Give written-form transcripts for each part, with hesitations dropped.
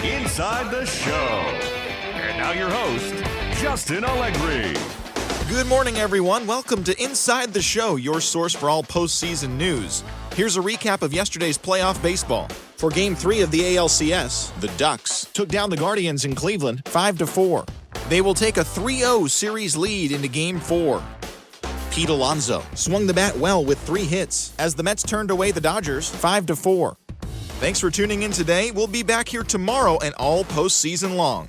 Inside the Show. And now your host, Justin Allegri. Good morning, everyone. Welcome to Inside the Show, your source for all postseason news. Here's a recap of yesterday's playoff baseball. For Game 3 of the ALCS, the Ducks took down the Guardians in Cleveland 5-4. They will take a 3-0 series lead into Game 4. Pete Alonso swung the bat well with 3 hits as the Mets turned away the Dodgers 5-4. Thanks for tuning in today. We'll be back here tomorrow and all postseason long.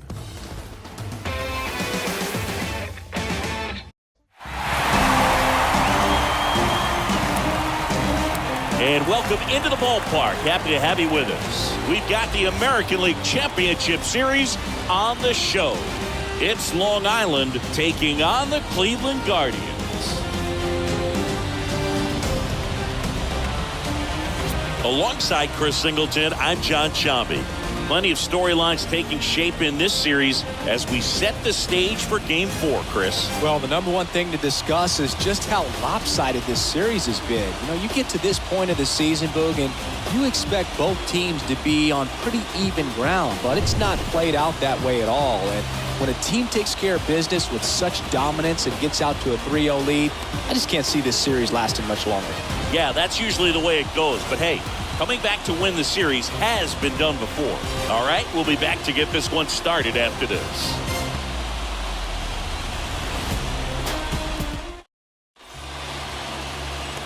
And welcome into the ballpark. Happy to have you with us. We've got the American League Championship Series on the show. It's Long Island taking on the Cleveland Guardians. Alongside Chris Singleton, I'm John Chambi. Plenty of storylines taking shape in this series as we set the stage for Game 4, Chris. Well, the number one thing to discuss is just how lopsided this series has been. You know, you get to this point of the season, Boog, and you expect both teams to be on pretty even ground, but it's not played out that way at all. And when a team takes care of business with such dominance and gets out to a 3-0 lead, I just can't see this series lasting much longer. Yeah, that's usually the way it goes, but hey, coming back to win the series has been done before. All right, we'll be back to get this one started after this.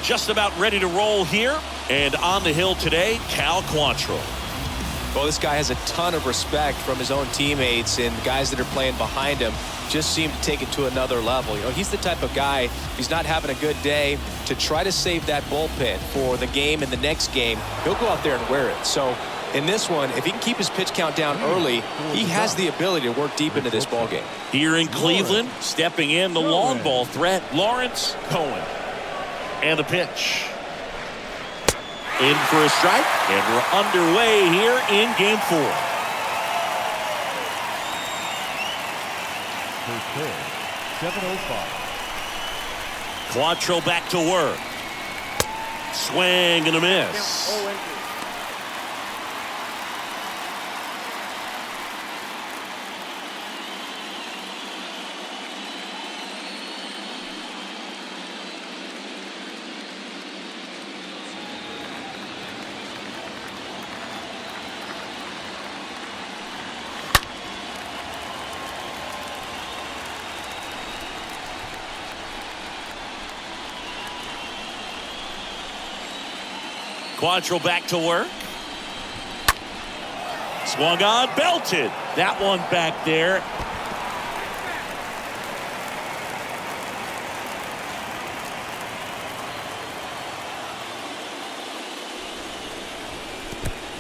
Just about ready to roll here, and on the hill today, Cal Quantrill. Well, this guy has a ton of respect from his own teammates, and the guys that are playing behind him just seem to take it to another level. You know, he's the type of guy, if he's not having a good day, to try to save that bullpen for the game and the next game, he'll go out there and wear it. So in this one, if he can keep his pitch count down early, he has the ability to work deep into this ball game. Here in Cleveland, stepping in the long ball threat, Lawrence Cohen. And the pitch. In for a strike, and we're underway here in Game 4. First pitch, 7:05. Quantrill back to work. Swing and a miss. Quantrill back to work. Swung on, belted. That one back there.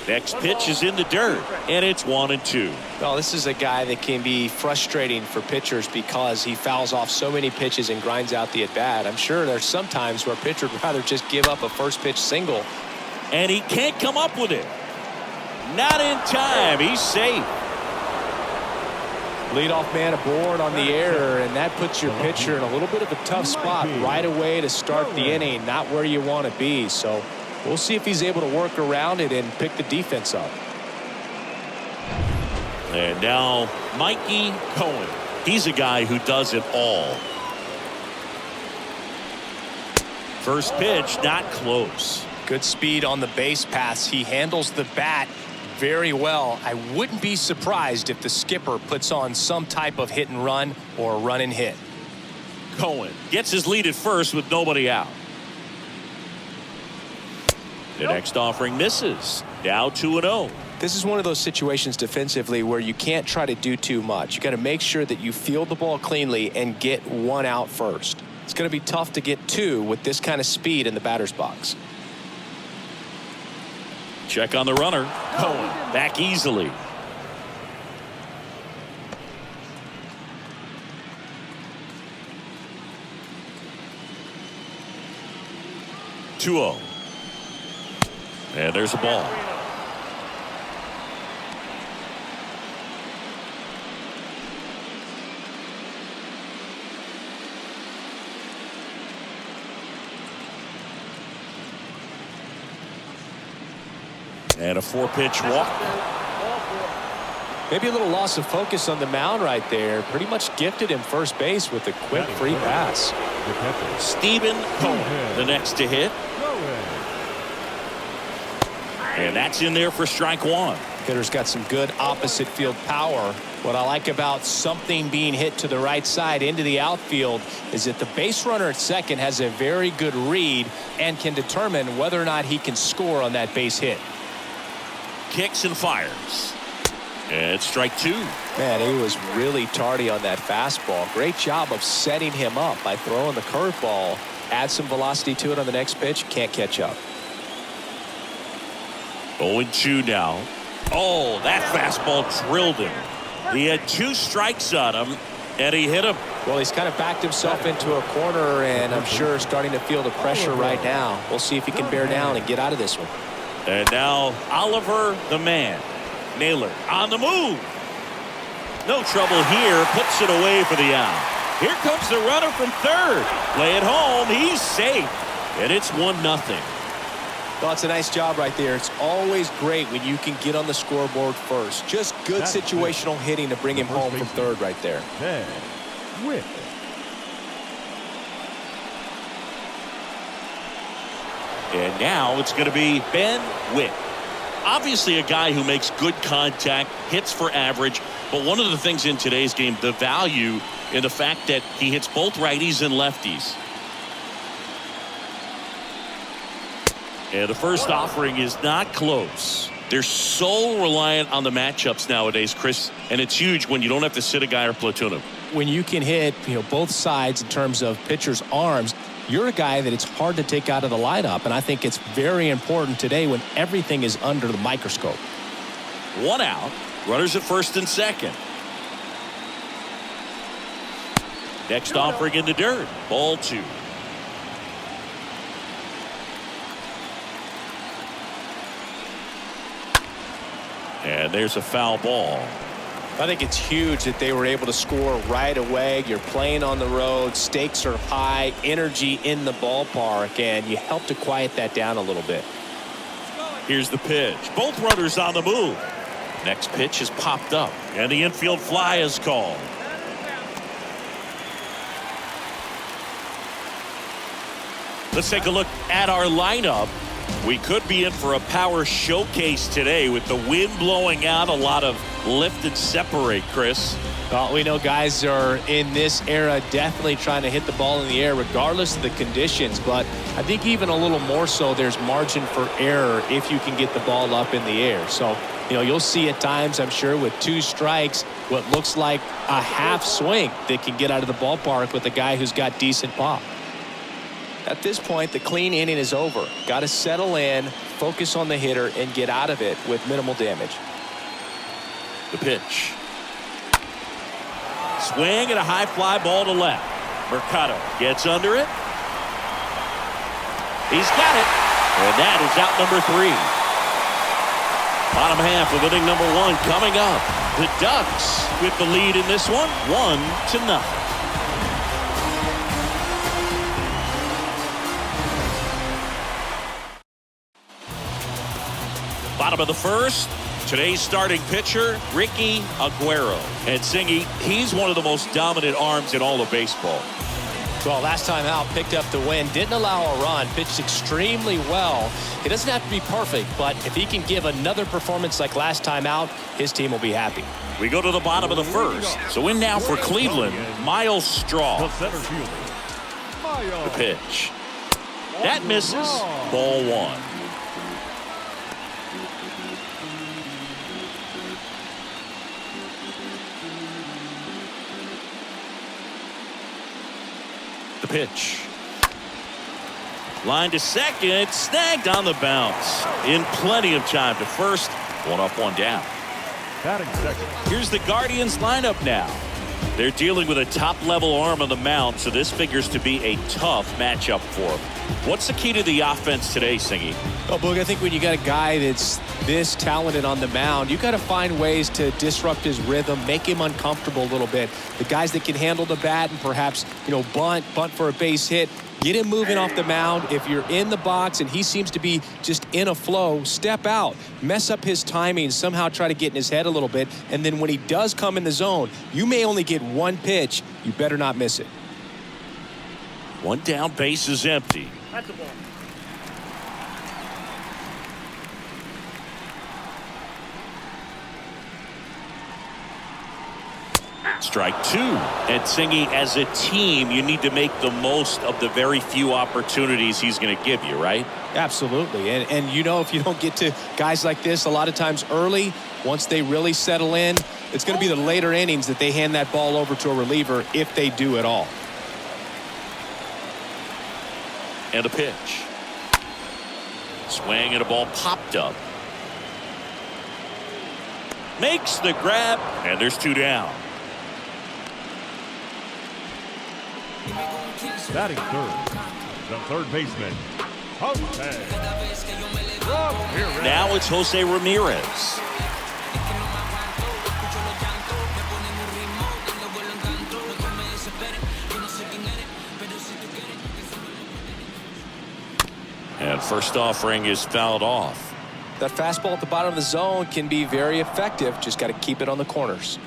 Next pitch is in the dirt, and it's 1-2. Well, this is a guy that can be frustrating for pitchers because he fouls off so many pitches and grinds out the at-bat. I'm sure there's some times where a pitcher would rather just give up a first pitch single. And he can't come up with it. Not in time. He's safe. Leadoff man aboard on the error, and that puts your pitcher in a little bit of a tough spot right away to start the inning, not where you want to be. So we'll see if he's able to work around it and pick the defense up. And now Mikey Cohen. He's a guy who does it all. First pitch, not close. Good speed on the base paths. He handles the bat very well. I wouldn't be surprised if the skipper puts on some type of hit and run or run and hit. Cohen gets his lead at first with nobody out. The next offering misses. Now 2-0. This is one of those situations defensively where you can't try to do too much. You got to make sure that you field the ball cleanly and get one out first. It's going to be tough to get two with this kind of speed in the batter's box. Check on the runner. Cohen back easily. (2-0). And there's a ball. And a 4-pitch walk. Maybe a little loss of focus on the mound right there. Pretty much gifted him first base with a quick free pass. Stephen Cohen, the next to hit. And that's in there for strike one. Hitter's got some good opposite field power. What I like about something being hit to the right side into the outfield is that the base runner at second has a very good read and can determine whether or not he can score on that base hit. Kicks and fires. And strike two. Man, he was really tardy on that fastball. Great job of setting him up by throwing the curveball. Add some velocity to it on the next pitch. Can't catch up. 0-2 now. Oh, that fastball drilled him. He had 2 strikes on him, and he hit him. Well, he's kind of backed himself into a corner, and I'm sure starting to feel the pressure right now. We'll see if he can bear down and get out of this one. And now Oliver the man. Naylor on the move. No trouble here. Puts it away for the out. Here comes the runner from third. Play it home. He's safe. And it's 1-0. Well, it's a nice job right there. It's always great when you can get on the scoreboard first. Just good situational hitting to bring him home from third right there. And now it's going to be Ben Witt. Obviously a guy who makes good contact, hits for average, but one of the things in today's game, the value in the fact that he hits both righties and lefties. And the first offering is not close. They're so reliant on the matchups nowadays, Chris, and it's huge when you don't have to sit a guy or platoon him. When you can hit, both sides in terms of pitchers' arms, you're a guy that it's hard to take out of the lineup, and I think it's very important today when everything is under the microscope. 1 out. Runners at first and second. Next offering in the dirt. Ball 2. And there's a foul ball. I think it's huge that they were able to score right away. You're playing on the road. Stakes are high. Energy in the ballpark. And you help to quiet that down a little bit. Here's the pitch. Both runners on the move. Next pitch is popped up. And the infield fly is called. Let's take a look at our lineup. We could be in for a power showcase today with the wind blowing out, a lot of lift and separate, Chris. Well, we know guys are in this era definitely trying to hit the ball in the air regardless of the conditions, but I think even a little more so there's margin for error if you can get the ball up in the air. So, you'll see at times, I'm sure, with 2 strikes, what looks like a half swing that can get out of the ballpark with a guy who's got decent pop. At this point, the clean inning is over. Got to settle in, focus on the hitter, and get out of it with minimal damage. The pitch. Swing and a high fly ball to left. Mercado gets under it. He's got it. And that is out number 3. Bottom half of inning number 1 coming up. The Ducks with the lead in this one, 1-0. Bottom of the first, today's starting pitcher, Ricky Aguero. And Singy, he's one of the most dominant arms in all of baseball. Well, last time out, picked up the win, didn't allow a run, pitched extremely well. It doesn't have to be perfect, but if he can give another performance like last time out, his team will be happy. We go to the bottom of the first. So in now for Cleveland, Miles Straw. The pitch. That misses. Ball 1. The pitch. Line to second, snagged on the bounce. In plenty of time to first. 1 up, 1 down. Batting second. Here's the Guardians lineup now. They're dealing with a top-level arm on the mound, so this figures to be a tough matchup for them. What's the key to the offense today, Singy? Well, Boog, I think when you got a guy that's this talented on the mound, you got to find ways to disrupt his rhythm, make him uncomfortable a little bit. The guys that can handle the bat and perhaps, bunt for a base hit, get him moving off the mound. If you're in the box and he seems to be just in a flow, step out, mess up his timing, somehow try to get in his head a little bit. And then when he does come in the zone, you may only get one pitch. You better not miss it. One down, base is empty. That's a ball. Strike two. And Singy, as a team, you need to make the most of the very few opportunities he's going to give you, right? Absolutely. And if you don't get to guys like this a lot of times early, once they really settle in, it's going to be the later innings that they hand that ball over to a reliever if they do at all. And a pitch. Swing and a ball popped up. Makes the grab, and there's two down. Batting third, the third baseman, Jose Ramirez. Now it's Jose Ramirez. And first offering is fouled off. That fastball at the bottom of the zone can be very effective. Just got to keep it on the corners.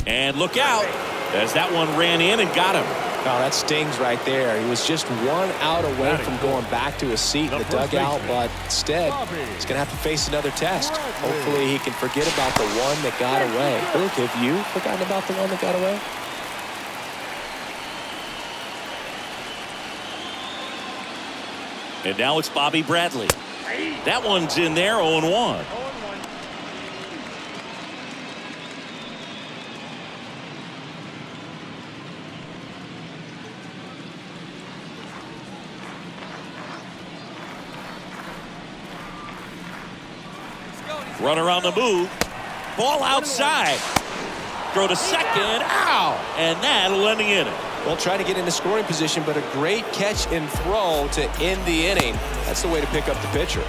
And look out, as that one ran in and got him. Oh, that stings right there. He was just one out away from going back to his seat in the dugout, but instead, he's going to have to face another test. Hopefully, he can forget about the one that got away. Luke, have you forgotten about the one that got away? And now it's Bobby Bradley. That one's in there, 0-1. Runner on the move. Ball outside. Throw to second. Ow! And that'll end the inning. Well, try to get into scoring position, but a great catch and throw to end the inning. That's the way to pick up the pitcher.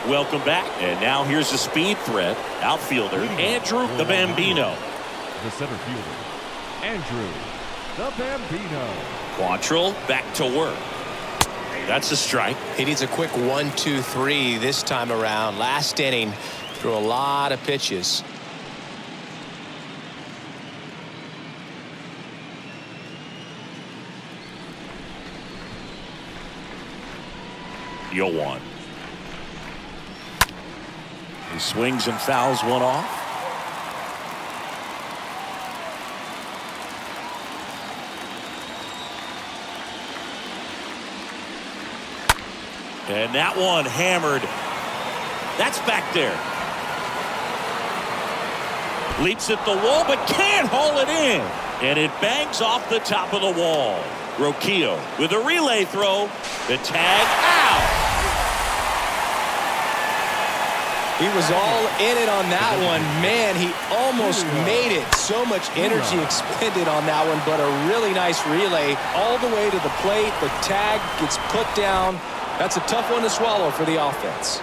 Welcome back. And now here's the speed threat. Outfielder Andrew the Bambino. The center fielder, Andrew the Bambino. Quantrill back to work. That's a strike. He needs a quick 1-2-3 this time around. Last inning, threw a lot of pitches. You'll one. He swings and fouls one off. And that one hammered. That's back there. Leaps at the wall, but can't haul it in. And it bangs off the top of the wall. Roquillo with a relay throw. The tag out. He was all in it on that one. Man, he almost made it. So much energy expended on that one, but a really nice relay all the way to the plate. The tag gets put down. That's a tough one to swallow for the offense.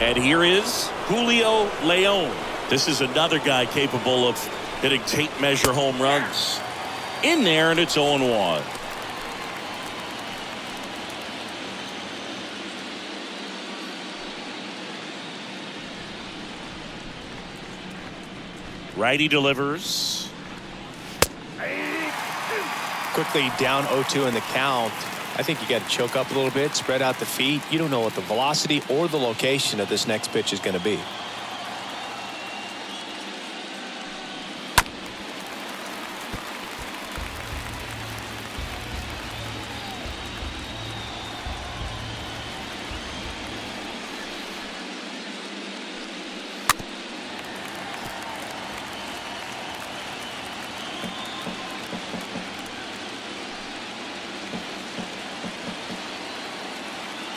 And here is Julio Leon. This is another guy capable of hitting tape measure home runs. In there, and it's 0-1. Righty delivers. Quickly down 0-2 in the count. I think you got to choke up a little bit, spread out the feet. You don't know what the velocity or the location of this next pitch is going to be.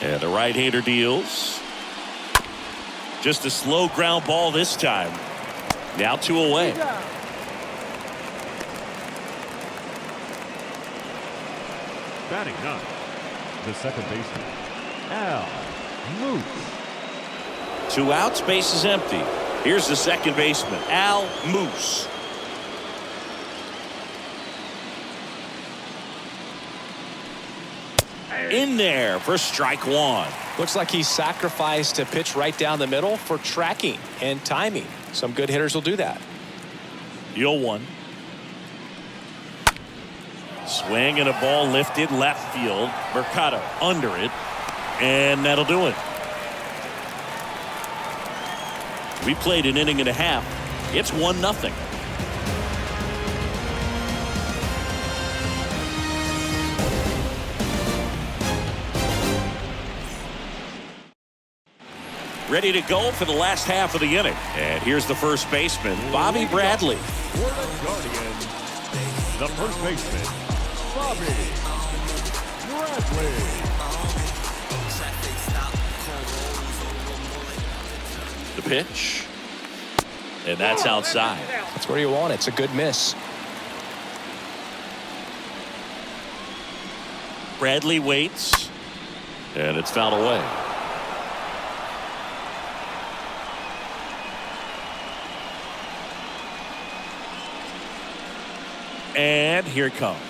And the right-hander deals. Just a slow ground ball this time. Now 2 away. Batting ninth, the second baseman, ALCS. 2 outs, base is empty. Here's the second baseman, ALCS. In there for strike 1. Looks like he sacrificed a pitch right down the middle for tracking and timing. Some good hitters will do that. 0-1. Swing and a ball lifted left field. Mercado under it. And that'll do it. We played an inning and a half. It's 1-0. Ready to go for the last half of the inning. And here's the first baseman, Bobby Bradley. For the Guardians, the first baseman, Bobby Bradley. The pitch. And that's outside. That's where you want it. It's a good miss. Bradley waits. And it's fouled away. And here it comes.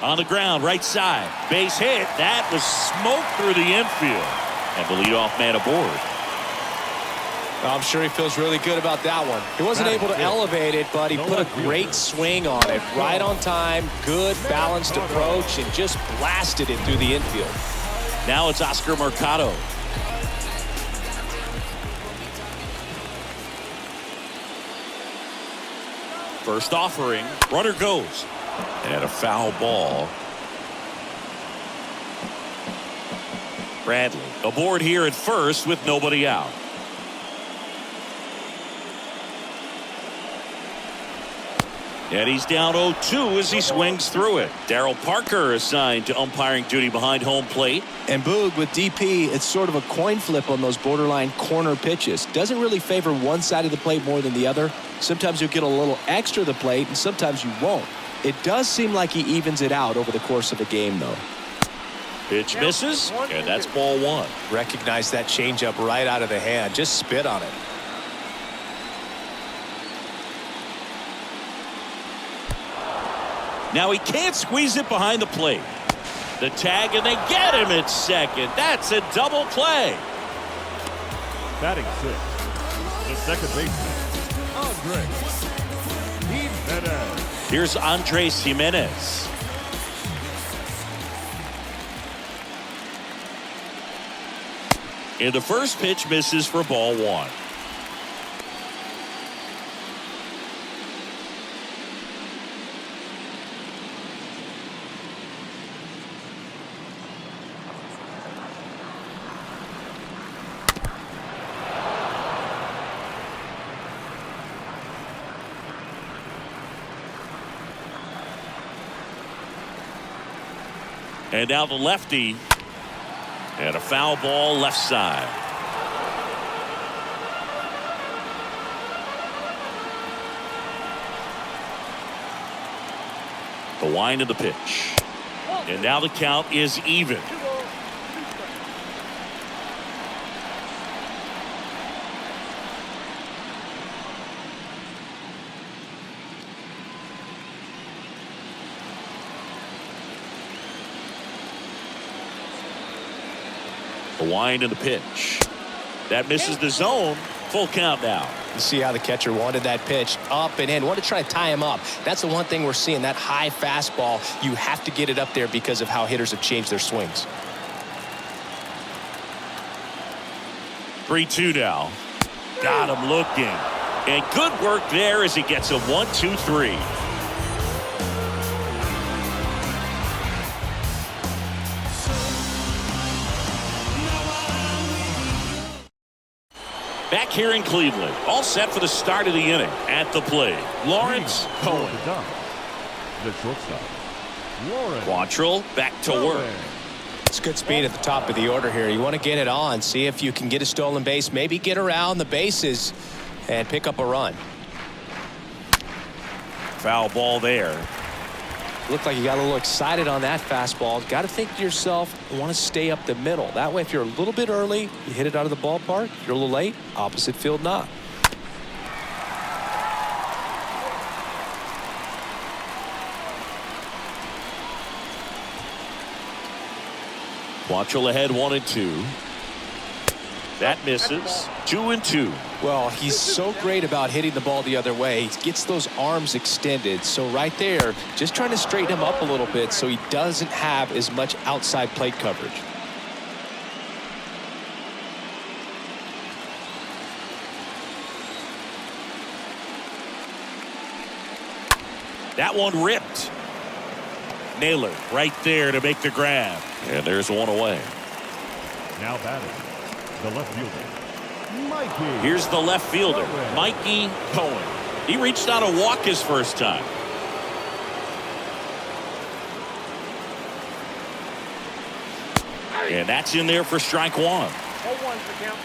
On the ground, right side. Base hit. That was smoke through the infield. And the leadoff man aboard. I'm sure he feels really good about that one. He wasn't able to elevate it, but he put a great swing on it. Right on time, good balanced approach, and just blasted it through the infield. Now it's Oscar Mercado. First offering. Runner goes. And a foul ball. Bradley aboard here at first with nobody out. And he's down 0-2 as he swings through it. Darryl Parker assigned to umpiring duty behind home plate. And Boog, with DP, it's sort of a coin flip on those borderline corner pitches. Doesn't really favor one side of the plate more than the other. Sometimes you'll get a little extra the plate, and sometimes you won't. It does seem like he evens it out over the course of a game, though. Pitch misses, and that's ball 1. Recognize that changeup right out of the hand. Just spit on it. Now he can't squeeze it behind the plate. The tag, and they get him at second. That's a double play. Batting sixth, the second baseman, Andres Jimenez. Here's Andres Jimenez. And the first pitch misses for ball 1. And now the lefty. And a foul ball left side. The wind of the pitch. And now the count is even. The wind and the pitch. That misses the zone. Full count now. You see how the catcher wanted that pitch up and in. Wanted to try to tie him up. That's the one thing we're seeing. That high fastball, you have to get it up there because of how hitters have changed their swings. 3-2 now. Got him looking. And good work there as he gets a 1-2-3. Back here in Cleveland, all set for the start of the inning. At the plate, Lawrence Cohen. The shortstop, Lawrence Quantrill back to work. It's good speed at the top of the order here. You want to get it on, see if you can get a stolen base, maybe get around the bases and pick up a run. Foul ball there. Looked like you got a little excited on that fastball. Got to think to yourself, I want to stay up the middle. That way, if you're a little bit early, you hit it out of the ballpark. If you're a little late, opposite field knock. Quantrill ahead 1-2. That misses. 2-2. Well, he's so great about hitting the ball the other way. He gets those arms extended. So right there, just trying to straighten him up a little bit so he doesn't have as much outside plate coverage. That one ripped. Naylor right there to make the grab. And there's one away. Now batting, the left fielder, Mikey. Here's the left fielder, Mikey Cohen. He reached out to walk his first time. And that's in there for strike one. 0-1 for count.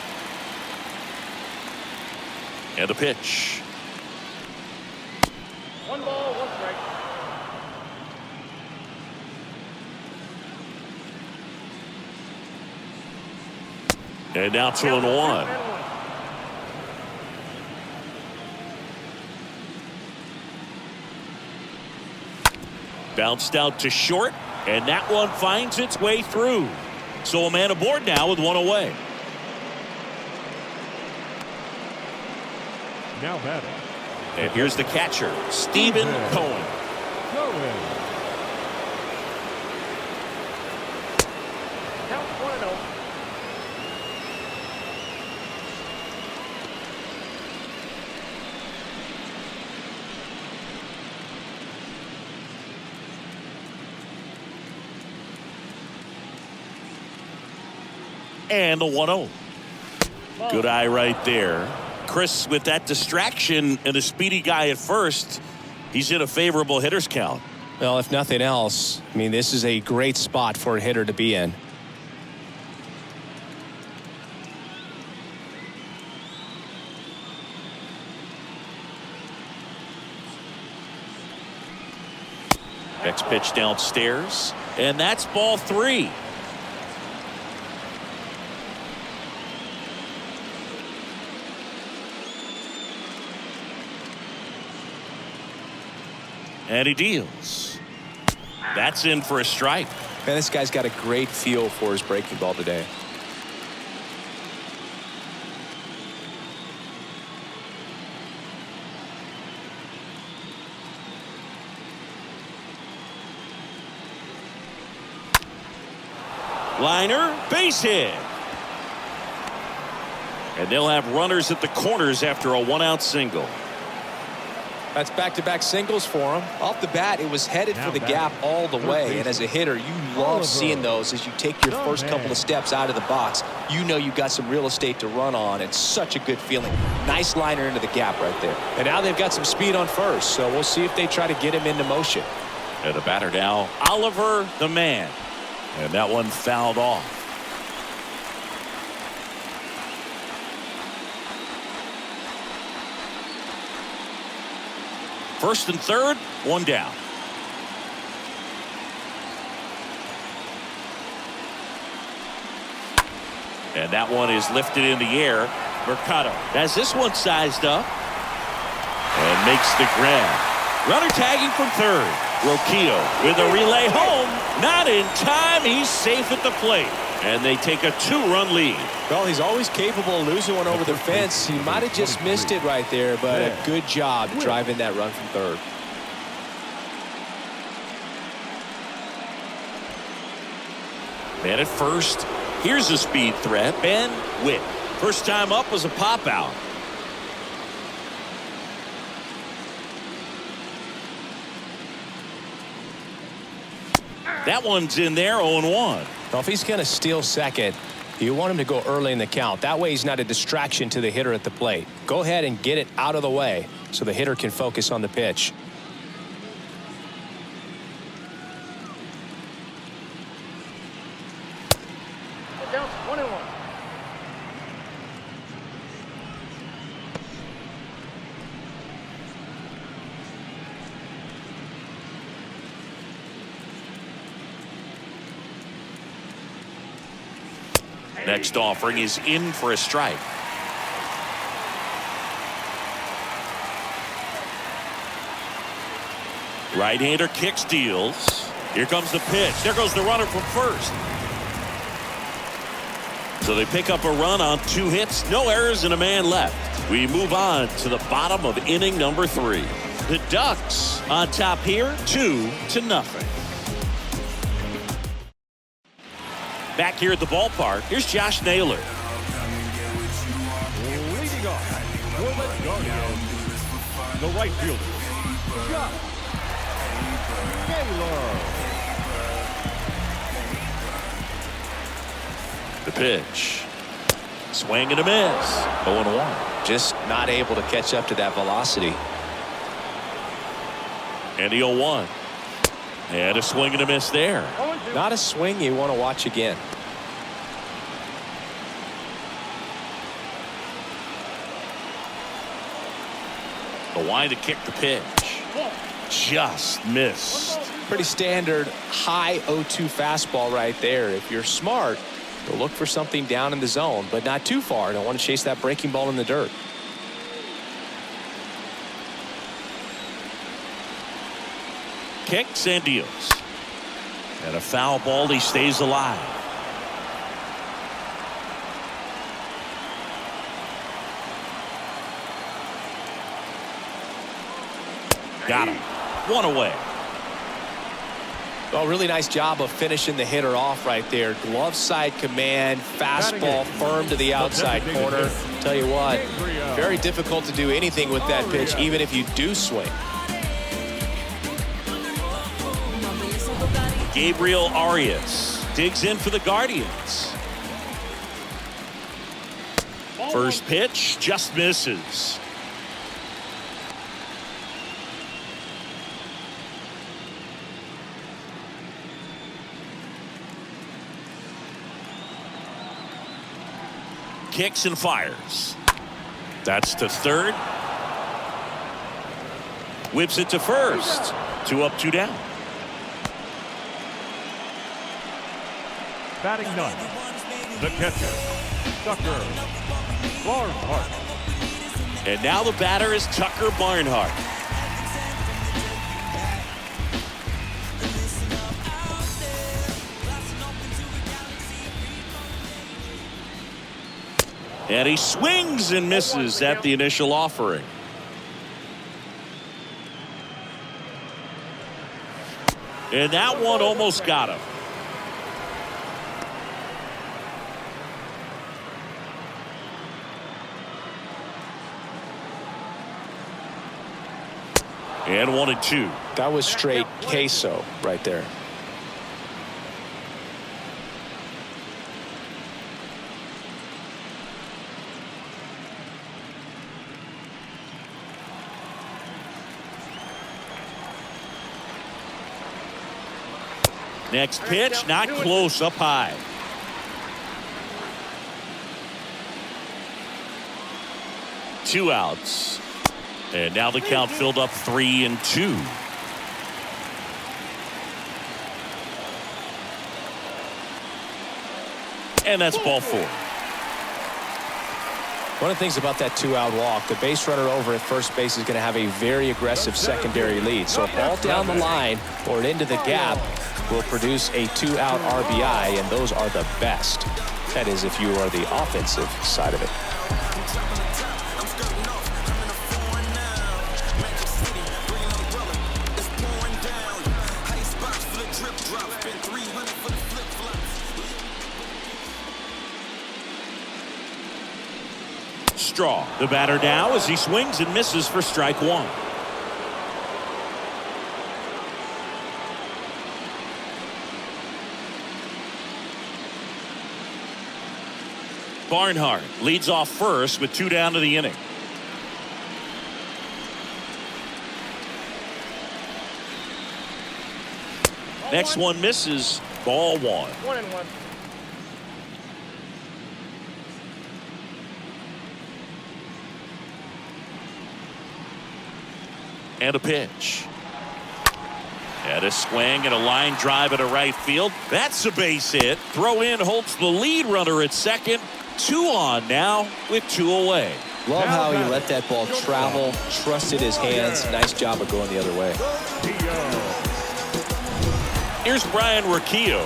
And the pitch. 1 ball, 1 strike. And now 2-1. Bounced out to short, and that one finds its way through. So a man aboard now with one away. Now batting, And here's the catcher, Stephen Cohen. Count 1-0. And the 1-0. Good eye right there. Chris, with that distraction and a speedy guy at first, he's in a favorable hitter's count. Well, if nothing else, I mean, this is a great spot for a hitter to be in. Next pitch downstairs, and that's ball 3. And he deals. That's in for a strike. Man, this guy's got a great feel for his breaking ball today. Liner, base hit. And they'll have runners at the corners after a 1-out single. That's back-to-back singles for him. Off the bat, it was headed for the gap all the way. And as a hitter, you love seeing those as you take your first couple of steps out of the box. You know you've got some real estate to run on. It's such a good feeling. Nice liner into the gap right there. And now they've got some speed on first, so we'll see if they try to get him into motion. And the batter now, Oliver the man. And that one fouled off. First and third, one down. And that one is lifted in the air. Mercado has this one sized up and makes the grab. Runner tagging from third. Roquillo with a relay home. Not in time. He's safe at the plate. And they take a 2-run lead. Well, he's always capable of losing one over the fence. He might have just missed it right there, but a good job driving that run from third. Man at first. Here's a speed threat. Ben Witt. First time up was a pop out. That one's in there, 0-1. Well, if he's going to steal second, you want him to go early in the count. That way he's not a distraction to the hitter at the plate. Go ahead and get it out of the way so the hitter can focus on the pitch. Counts 1-1. Next offering is in for a strike. Right-hander kicks, deals. Here comes the pitch. There goes the runner from first. So they pick up a run on 2 hits, no errors, and a man left. We move on to the bottom of inning number 3. The Ducks on top here, 2-0. Back here at the ballpark, here's Josh Naylor. Leading off, for the Guardians, the right fielder, Josh Naylor. The pitch. Swing and a miss. 0-1. Just not able to catch up to that velocity. And the 0-1. And a swing and a miss there. Not a swing you want to watch again. The line to kick the pitch. Just missed. Pretty standard high 0-2 fastball right there. If you're smart, you'll look for something down in the zone, but not too far. Don't want to chase that breaking ball in the dirt. Kicks and deals. And a foul ball. He stays alive. Got him. 1 away. Well, really nice job of finishing the hitter off right there. Glove side command, fastball firm to the outside corner. Tell you what, very difficult to do anything with that pitch, even if you do swing. Gabriel Arias digs in for the Guardians. First pitch just misses. Kicks and fires. That's to third. Whips it to first. 2 up, 2 down. Batting ninth, the catcher, Tucker Barnhart. And now the batter is Tucker Barnhart. And he swings and misses at the initial offering. And that one almost got him. And 1-2. That was straight queso right there. Next pitch, not close, up high. Two outs. And now the count filled up 3-2. And that's ball 4. One of the things about that 2-out walk, the base runner over at first base is going to have a very aggressive secondary lead. So a ball down the line or into the gap will produce a 2-out RBI, and those are the best. That is if you are the offensive side of it. Straw, the batter now as he swings and misses for strike 1. Barnhart leads off first with 2 down to the inning. Next one misses, ball 1. 1-1. And a pitch. And a swing and a line drive into right field. That's a base hit. Throw in holds the lead runner at second. 2 on now with 2 away. Love how he let that ball travel, trusted his hands. Nice job of going the other way. Here's Brian Riccio.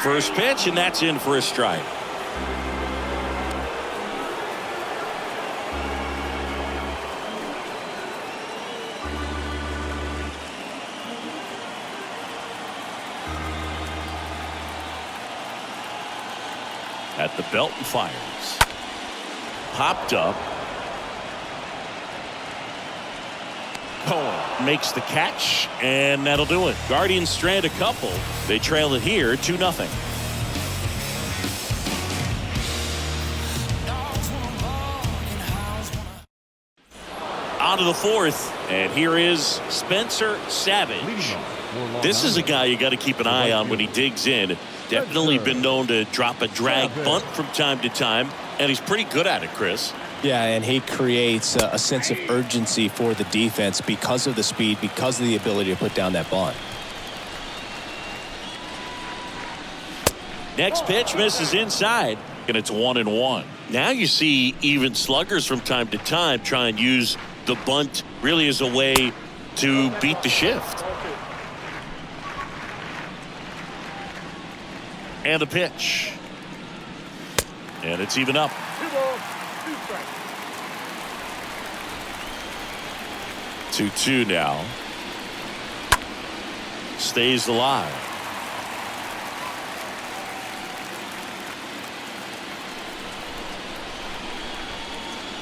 First pitch, and that's in for a strike. At the belt and fires. Popped up. Cohen makes the catch, and that'll do it. Guardians strand a couple. They trail it here 2-0. On to the 4th, and here is Spencer Savage. This is a guy you got to keep an eye on when he digs in. Definitely been known to drop a drag bunt from time to time, and he's pretty good at it, Chris. Yeah, and he creates a sense of urgency for the defense because of the speed, because of the ability to put down that bunt. Next pitch misses inside, and it's 1-1. Now you see even sluggers from time to time try and use the bunt really as a way to beat the shift. And a pitch. And it's even up. 2 balls, 2 strikes. 2-2 now. Stays alive.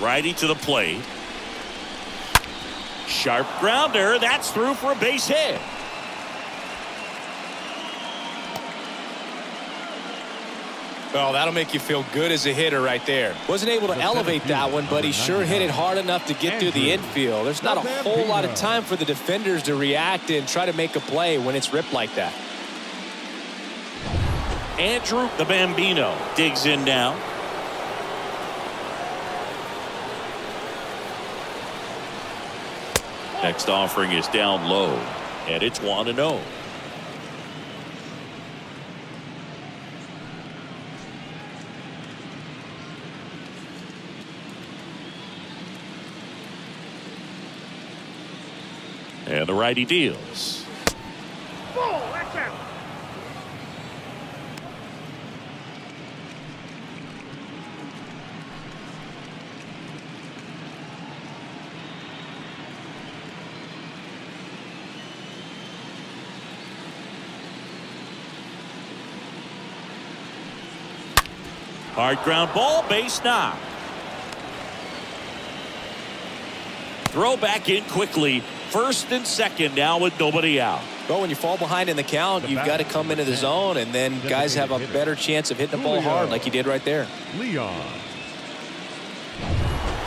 Righty to the plate. Sharp grounder. That's through for a base hit. Well, that'll make you feel good as a hitter right there. Wasn't able to elevate that one, but he sure hit it hard enough to get through the infield. There's not a whole lot of time for the defenders to react and try to make a play when it's ripped like that. Andrew the Bambino digs in now. Next offering is down low, and it's 1-0. And the righty deals. Ball, that's out. Hard ground ball, base knock. Throw back in quickly. First and second now with nobody out. Well, when you fall behind in the count, you've got to come into the zone, and then guys have a better chance of hitting the ball hard like you did right there.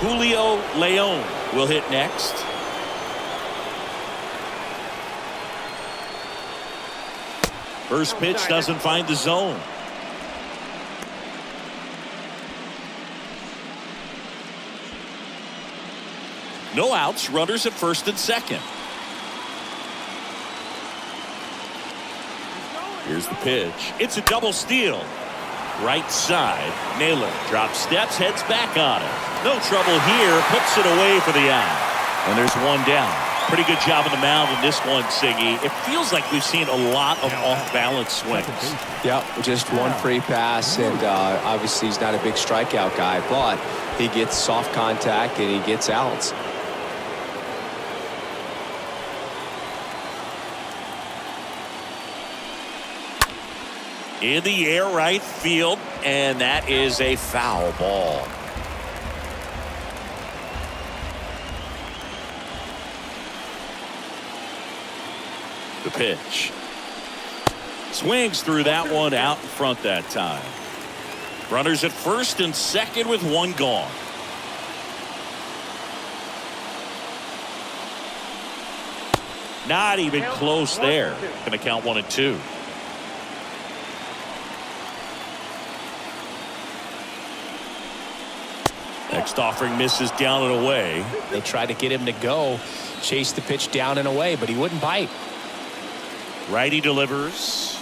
Julio Leon will hit next. First pitch doesn't find the zone. No outs, runners at first and second. Here's the pitch. It's a double steal. Right side. Naylor drops steps, heads back on it. No trouble here, puts it away for the out. And there's one down. Pretty good job on the mound in this one, Siggy. It feels like we've seen a lot of off-balance swings. Yeah, just one free pass, and obviously he's not a big strikeout guy, but he gets soft contact and he gets outs. In the air right field, and that is a foul ball. The pitch. Swings through that one out in front that time. Runners at first and second with one gone. Not even close there. Going to count 1 and 2. Next offering misses down and away. They tried to get him to go, chase the pitch down and away, but he wouldn't bite. Righty delivers.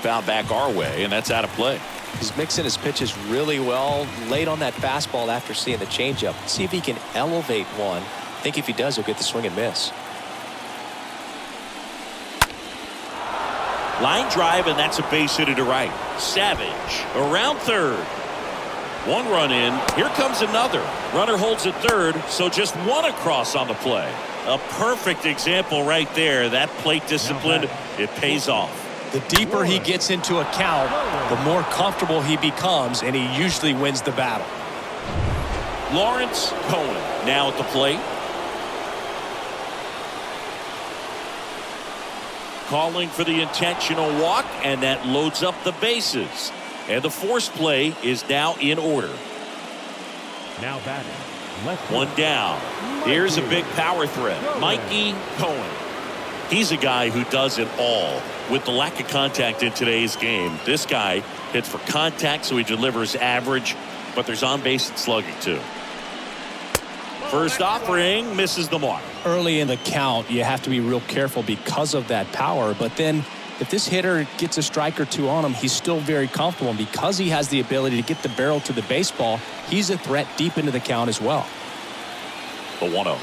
Foul back our way, and that's out of play. He's mixing his pitches really well. Late on that fastball after seeing the changeup. See if he can elevate one. I think if he does, he'll get the swing and miss. Line drive, and that's a base hit to right. Savage around third. One run in. Here comes another. Runner holds at third, so just one across on the play. A perfect example right there. That plate discipline, it pays off. The deeper he gets into a count, the more comfortable he becomes, and he usually wins the battle. Lawrence Cohen now at the plate. Calling for the intentional walk, and that loads up the bases. And the force play is now in order. Now batting. Left One down. Here's a big power threat. Mikey Cohen. He's a guy who does it all. With the lack of contact in today's game, this guy hits for contact, so he delivers average, but there's on base and slugging too. First offering misses the mark. Early in the count, you have to be real careful because of that power, but then if this hitter gets a strike or two on him, he's still very comfortable, and because he has the ability to get the barrel to the baseball, he's a threat deep into the count as well. The 1-0.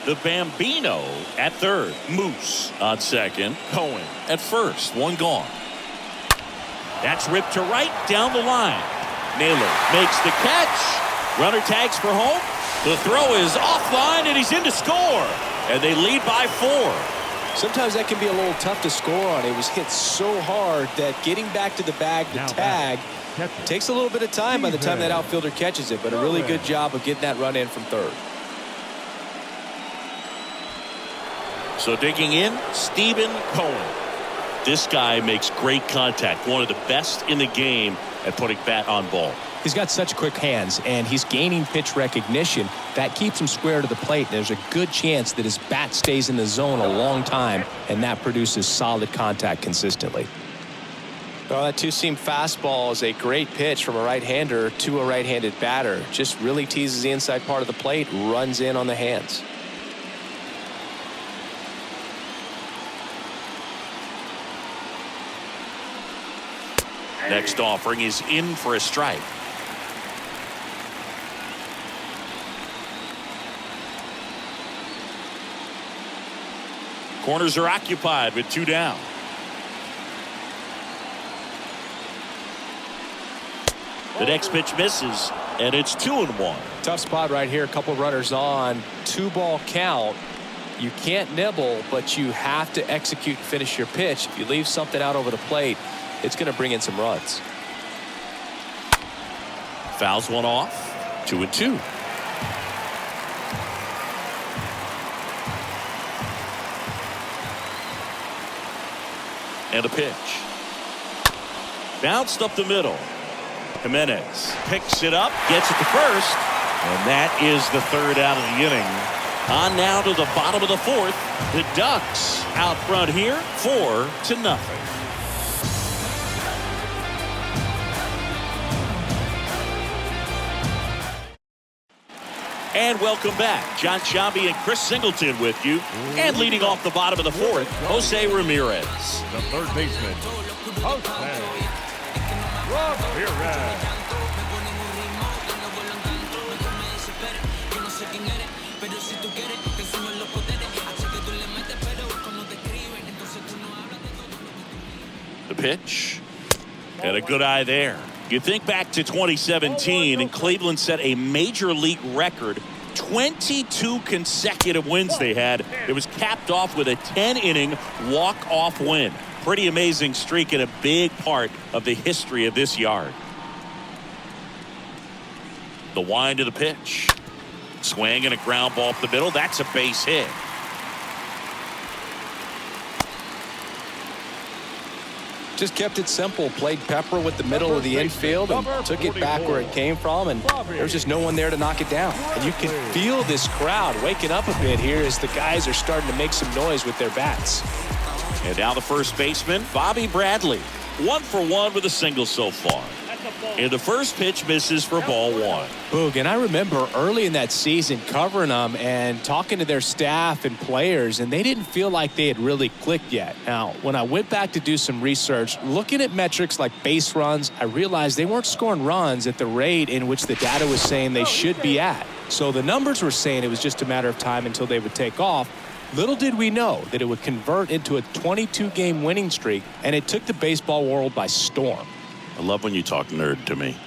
The Bambino at third. Moose on second. Cohen at first. One gone. That's ripped to right down the line. Naylor makes the catch. Runner tags for home. The throw is offline, and he's in to score. And they lead by 4. Sometimes that can be a little tough to score on. It was hit so hard that getting back to the bag to tag takes a little bit of time by the time that outfielder catches it, but a really good job of getting that run in from third. So digging in, Stephen Cohen. This guy makes great contact. One of the best in the game at putting bat on ball. He's got such quick hands, and he's gaining pitch recognition. That keeps him square to the plate. There's a good chance that his bat stays in the zone a long time, and that produces solid contact consistently. Well, that two-seam fastball is a great pitch from a right-hander to a right-handed batter. Just really teases the inside part of the plate, runs in on the hands. Next offering is in for a strike. Corners are occupied with 2 down. The next pitch misses, and it's 2-1. Tough spot right here. A couple runners on. 2-ball count. You can't nibble, but you have to execute and finish your pitch. If you leave something out over the plate, it's going to bring in some runs. Fouls one off. 2-2. And a pitch. Bounced up the middle. Jimenez picks it up, gets it to first, and that is the third out of the inning. On now to the bottom of the fourth. The Ducks out front here, 4-0. And welcome back. John Sciambi and Chris Singleton with you. And leading off the bottom of the fourth, Jose Ramirez. The third baseman, Jose Ramirez. The pitch. And a good eye there. You think back to 2017, and Cleveland set a major league record. 22 consecutive wins they had. It was capped off with a 10-inning walk-off win. Pretty amazing streak and a big part of the history of this yard. The wind of the pitch. Swing and a ground ball up the middle. That's a base hit. Just kept it simple, played pepper with the middle of the infield and took it back where it came from, and there was just no one there to knock it down. And you can feel this crowd waking up a bit here as the guys are starting to make some noise with their bats. And now the first baseman, Bobby Bradley. 1 for 1 with a single so far. And the first pitch misses for ball 1. Boog, and I remember early in that season covering them and talking to their staff and players, and they didn't feel like they had really clicked yet. Now, when I went back to do some research, looking at metrics like base runs, I realized they weren't scoring runs at the rate in which the data was saying they should be at. So the numbers were saying it was just a matter of time until they would take off. Little did we know that it would convert into a 22-game winning streak, and it took the baseball world by storm. I love when you talk nerd to me.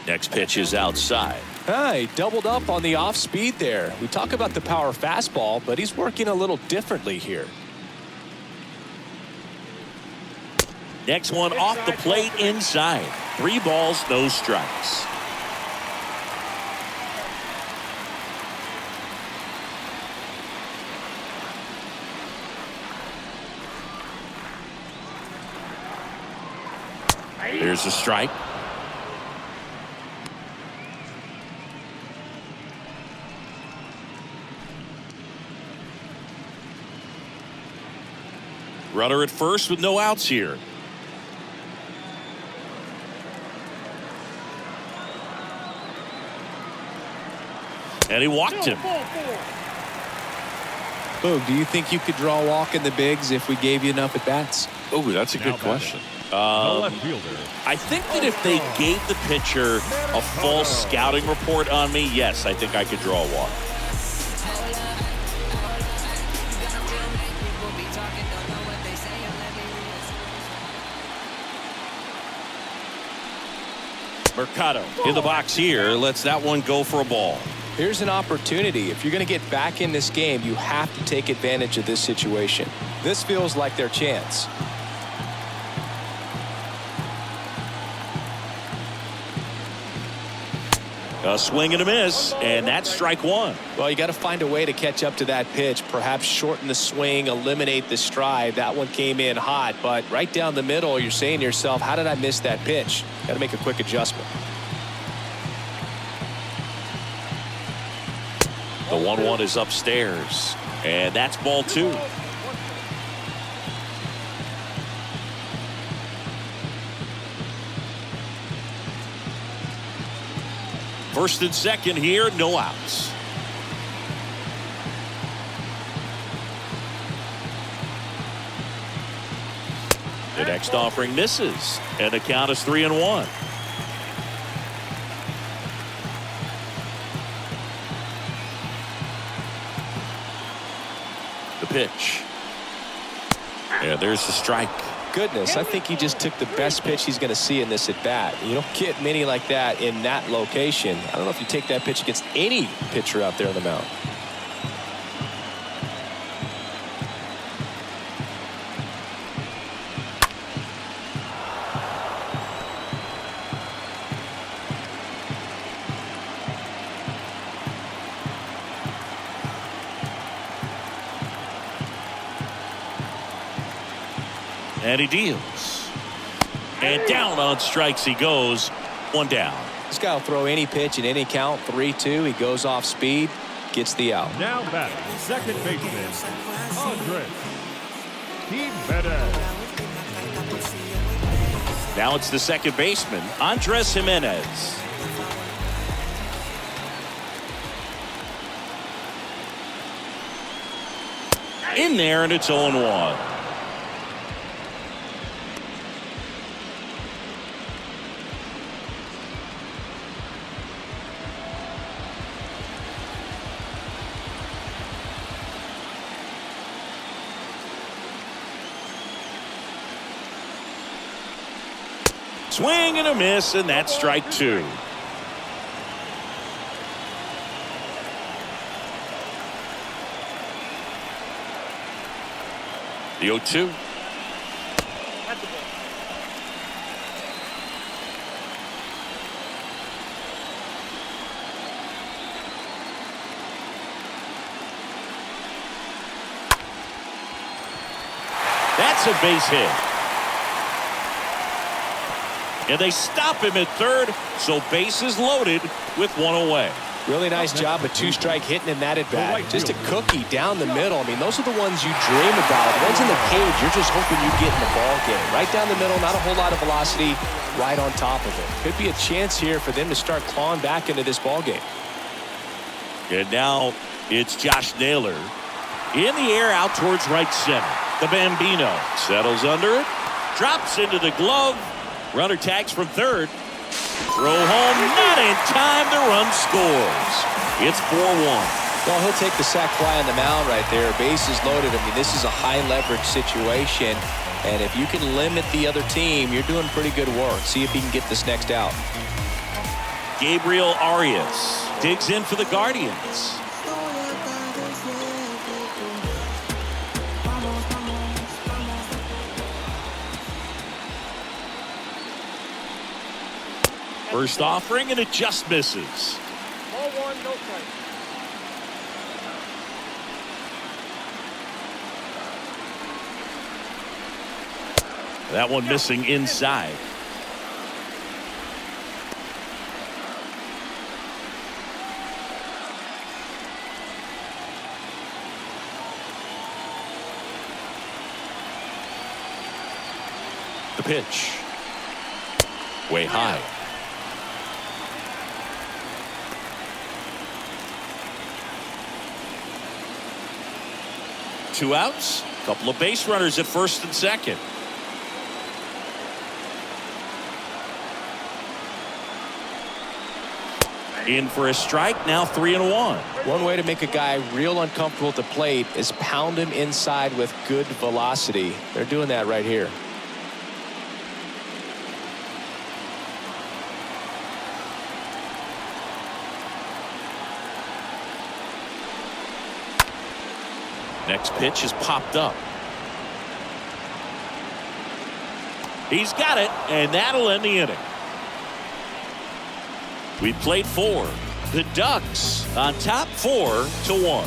Next pitch is outside. He doubled up on the off speed there. We talk about the power fastball, but he's working a little differently here. Next one off the plate inside. 3 balls, no strikes. There's a strike. Runner at first with no outs here. And he walked him. Boog, do you think you could draw a walk in the bigs if we gave you enough at bats? Oh, that's a good question. The left fielder. I think that if they gave the pitcher a full scouting report on me, yes, I think I could draw a walk. Mercado in the box here. Lets that one go for a ball. Here's an opportunity. If you're going to get back in this game, you have to take advantage of this situation. This feels like their chance. A swing and a miss, and that's strike 1. Well, you got to find a way to catch up to that pitch. Perhaps shorten the swing, eliminate the stride. That one came in hot, but right down the middle, you're saying to yourself, how did I miss that pitch? Got to make a quick adjustment. The 1-1 is upstairs, and that's ball 2. First and second here, no outs. The next offering misses, and the count is 3-1. The pitch. And there's the strike. Goodness, I think he just took the best pitch he's going to see in this at bat. You don't get many like that in that location. I don't know if you take that pitch against any pitcher out there on the mound. And he deals. And down on strikes he goes. 1 down. This guy will throw any pitch in any count. 3-2. He goes off speed, gets the out. Now batting, second baseman, Andres Jimenez. Now it's the second baseman, Andres Jimenez. In there, and it's 0-1. Swing and a miss, and that's strike 2. The 0-2. That's a base hit. And they stop him at third, so bases loaded with one away. Really nice job, a two-strike hitting in that at-bat. Just a cookie down the middle. I mean, those are the ones you dream about. The ones in the cage, you're just hoping you get in the ball game. Right down the middle, not a whole lot of velocity, right on top of it. Could be a chance here for them to start clawing back into this ball game. And now it's Josh Naylor. In the air out towards right center. The Bambino settles under it, drops into the glove. Runner tags from third. Throw home, not in time. The run scores. It's 4-1. Well, he'll take the sac fly on the mound right there. Bases loaded. I mean, this is a high leverage situation. And if you can limit the other team, you're doing pretty good work. See if he can get this next out. Gabriel Arias digs in for the Guardians. First offering, and it just misses. Ball one, no strike. That one missing inside. The pitch. Way high. Two outs, a couple of base runners at first and second. In for a strike, now 3-1. One way to make a guy real uncomfortable at the plate is pound him inside with good velocity. They're doing that right here. Next pitch is popped up. He's got it, and that'll end the inning. We played 4. The Ducks on top 4-1.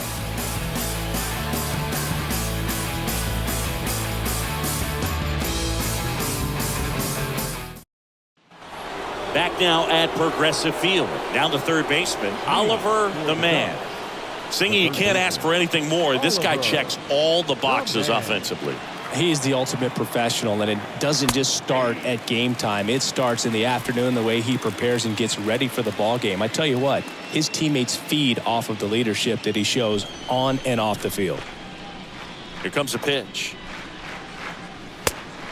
Back now at Progressive Field. Down the third baseman, Oliver the Man. Singy, you can't ask for anything more. This guy checks all the boxes offensively. He's the ultimate professional, and it doesn't just start at game time. It starts in the afternoon, the way he prepares and gets ready for the ball game. I tell you what, his teammates feed off of the leadership that he shows on and off the field. Here comes a pitch.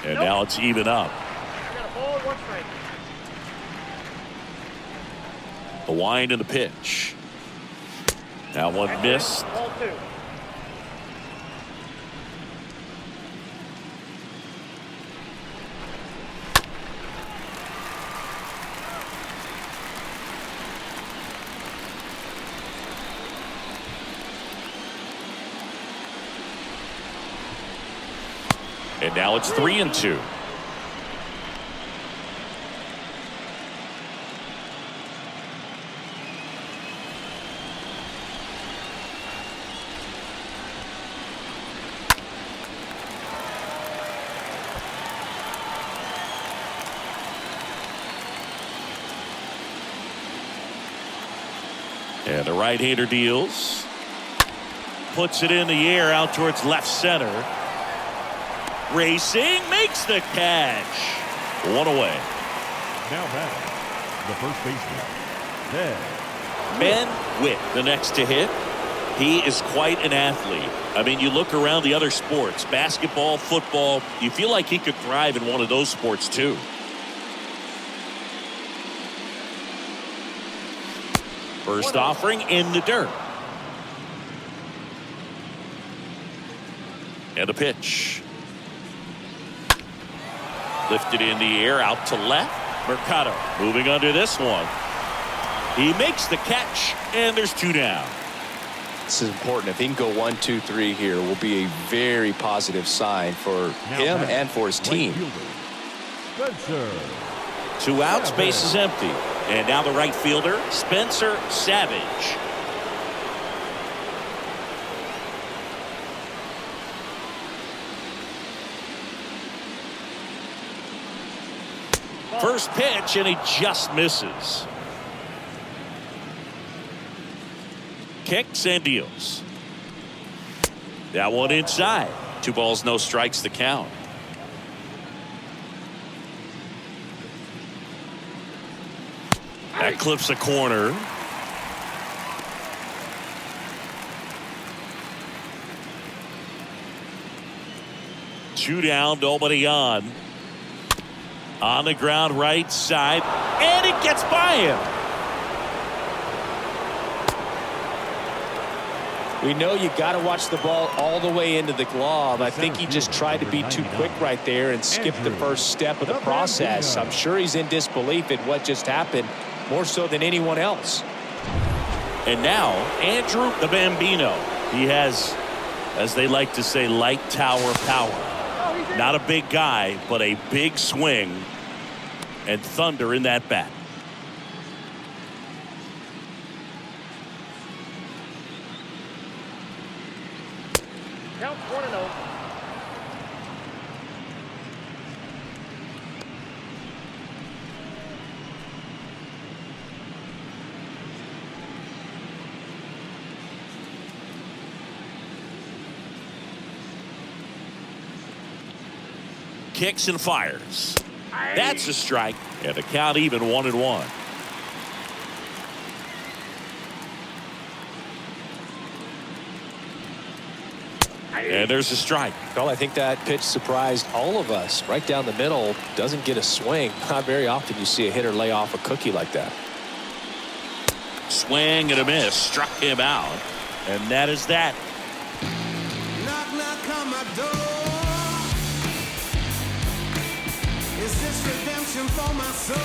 And now it's even up. I got a ball, one strike. The wind and the pitch. Now one missed. Ball two. And now it's 3-2. And the right-hander deals. Puts it in the air out towards left center. Racing, makes the catch. One away. Now back, the first baseman, Ben Witt, the next to hit. He is quite an athlete. I mean, you look around the other sports, basketball, football, you feel like he could thrive in one of those sports too. First offering in the dirt. And a pitch. Lifted in the air out to left. Mercado moving under this one. He makes the catch, and there's 2 down. This is important. If he can go 1, 2, 3 here, will be a very positive sign for him and for his team. Spencer. 2 outs, base is empty. And now the right fielder, Spencer Savage. First pitch, and he just misses. Kicks and deals. That one inside. 2 balls, no strikes, the count. That clips a corner. Two down, nobody on. On the ground, right side, and it gets by him. We know you got to watch the ball all the way into the glove. I think he just tried to be too quick right there and skip the first step of the process. I'm sure he's in disbelief at what just happened, more so than anyone else. And now, Andrew the Bambino. He has, as they like to say, light tower power. Not a big guy, but a big swing and thunder in that bat. Count 1-0. Kicks and fires. That's a strike, and the count even 1-1. And there's a strike. Well, I think that pitch surprised all of us. Right down the middle, doesn't get a swing. Not very often you see a hitter lay off a cookie like that. Swing and a miss. Struck him out. And that is that. Knock, knock on my door. Is this redemption for my soul?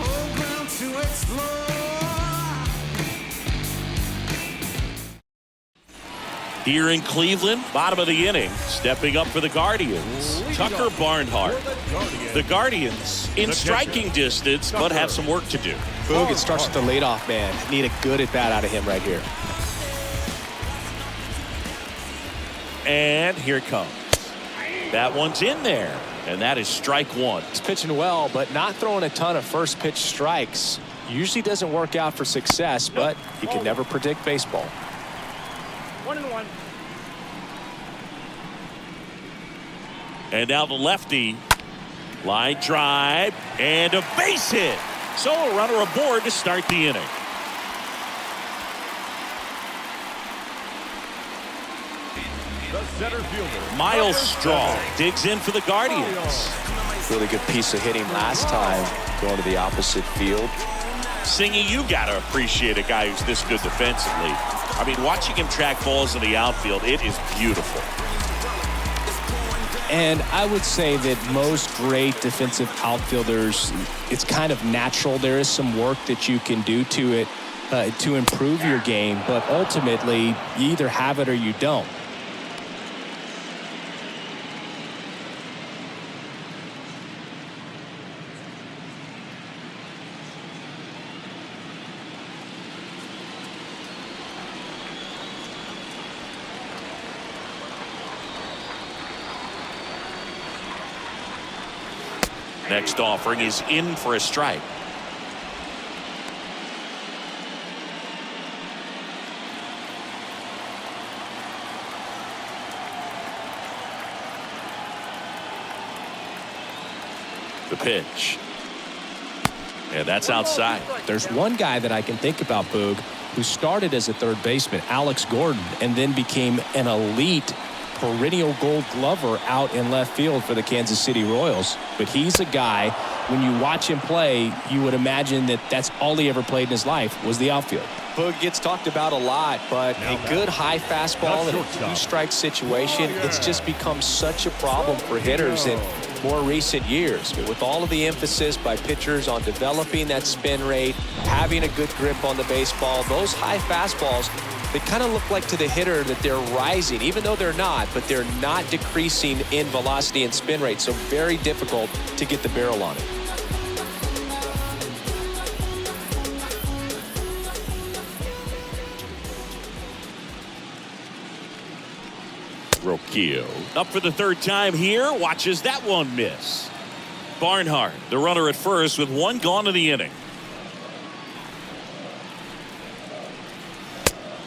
Old ground to explore. Here in Cleveland, bottom of the inning, stepping up for the Guardians, Tucker Barnhart. The Guardians in striking distance, but have some work to do. Boog, it starts with the leadoff man. Need a good at bat out of him right here. And here it comes. That one's in there, and that is strike one. He's pitching well, but not throwing a ton of first pitch strikes. Usually doesn't work out for success, but you can never predict baseball. 1-1. And now the lefty. Line drive and a base hit. So a runner aboard to start the inning. The center fielder, Miles Straw digs in for the Guardians. Really good piece of hitting last time, going to the opposite field. Singy, you got to appreciate a guy who's this good defensively. I mean, watching him track balls in the outfield, it is beautiful. And I would say that most great defensive outfielders, it's kind of natural. There is some work that you can do to it to improve your game, but ultimately, you either have it or you don't. Next offering is in for a strike. The pitch. And that's outside. There's one guy that I can think about, Boog, who started as a third baseman, Alex Gordon, and then became an elite perennial gold glover out in left field for the Kansas City Royals. But he's a guy, when you watch him play, you would imagine that that's all he ever played in his life was the outfield. Boog gets talked about a lot, but a good high fastball in a two-strike situation, it's just become such a problem for hitters in more recent years. With all of the emphasis by pitchers on developing that spin rate, having a good grip on the baseball, those high fastballs, they kind of look like to the hitter that they're rising, even though they're not, but they're not decreasing in velocity and spin rate, so very difficult to get the barrel on it. Roquillo up for the third time here. Watches that one miss. Barnhart, the runner at first with one gone in the inning.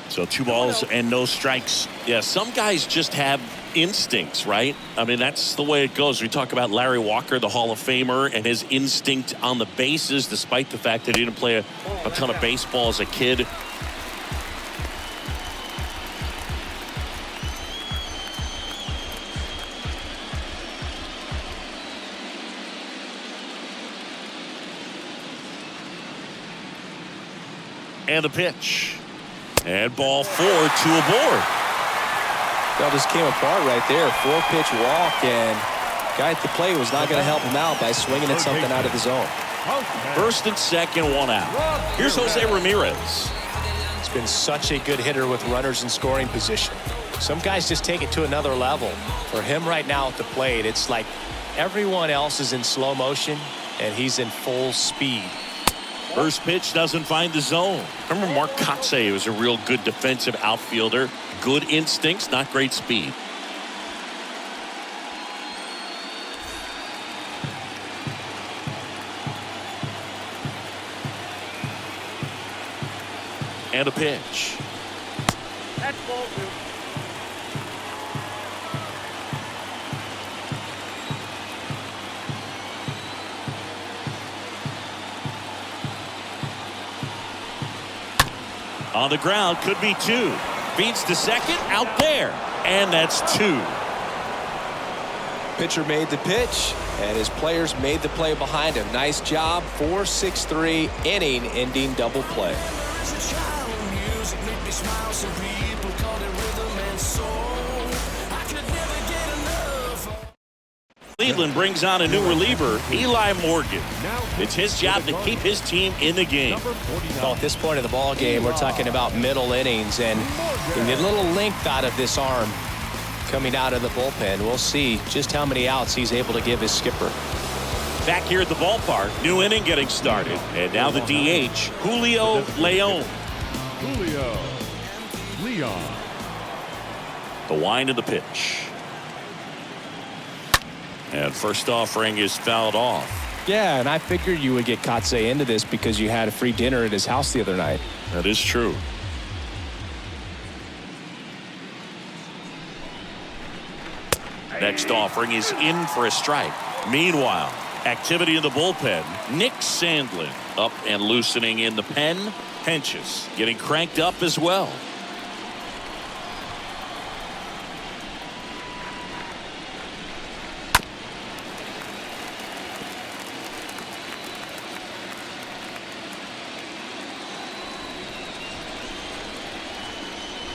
So 2 balls and no strikes. Yeah, some guys just have instincts, right? I mean, that's the way it goes. We talk about Larry Walker, the Hall of Famer, and his instinct on the bases, despite the fact that he didn't play a ton of baseball as a kid. And the pitch. And ball 4, 2 aboard. That just came apart right there. 4-pitch walk, and guy at the plate was not going to help him out by swinging at something out of the zone. First and second, 1 out. Here's Jose Ramirez. He's been such a good hitter with runners in scoring position. Some guys just take it to another level. For him right now at the plate, it's like everyone else is in slow motion, and he's in full speed. First pitch doesn't find the zone. Remember Mark Kotsay was a real good defensive outfielder. Good instincts, not great speed. And a pitch. That's ball 2. On the ground, could be 2. Beats to second, out there. And that's 2. Pitcher made the pitch, and his players made the play behind him. Nice job. 4-6-3 inning-ending double play. Cleveland brings on a new reliever, Eli Morgan. It's his job to keep his team in the game. Well, at this point in the ball game, we're talking about middle innings, and you get a little length out of this arm coming out of the bullpen. We'll see just how many outs he's able to give his skipper. Back here at the ballpark, new inning getting started. And now the DH, Julio Leon. Julio Leon. The wind of the pitch. And first offering is fouled off. Yeah, and I figured you would get Kotsay into this because you had a free dinner at his house the other night. That is true. Next offering is in for a strike. Meanwhile, activity in the bullpen. Nick Sandlin up and loosening in the pen. Henches getting cranked up as well.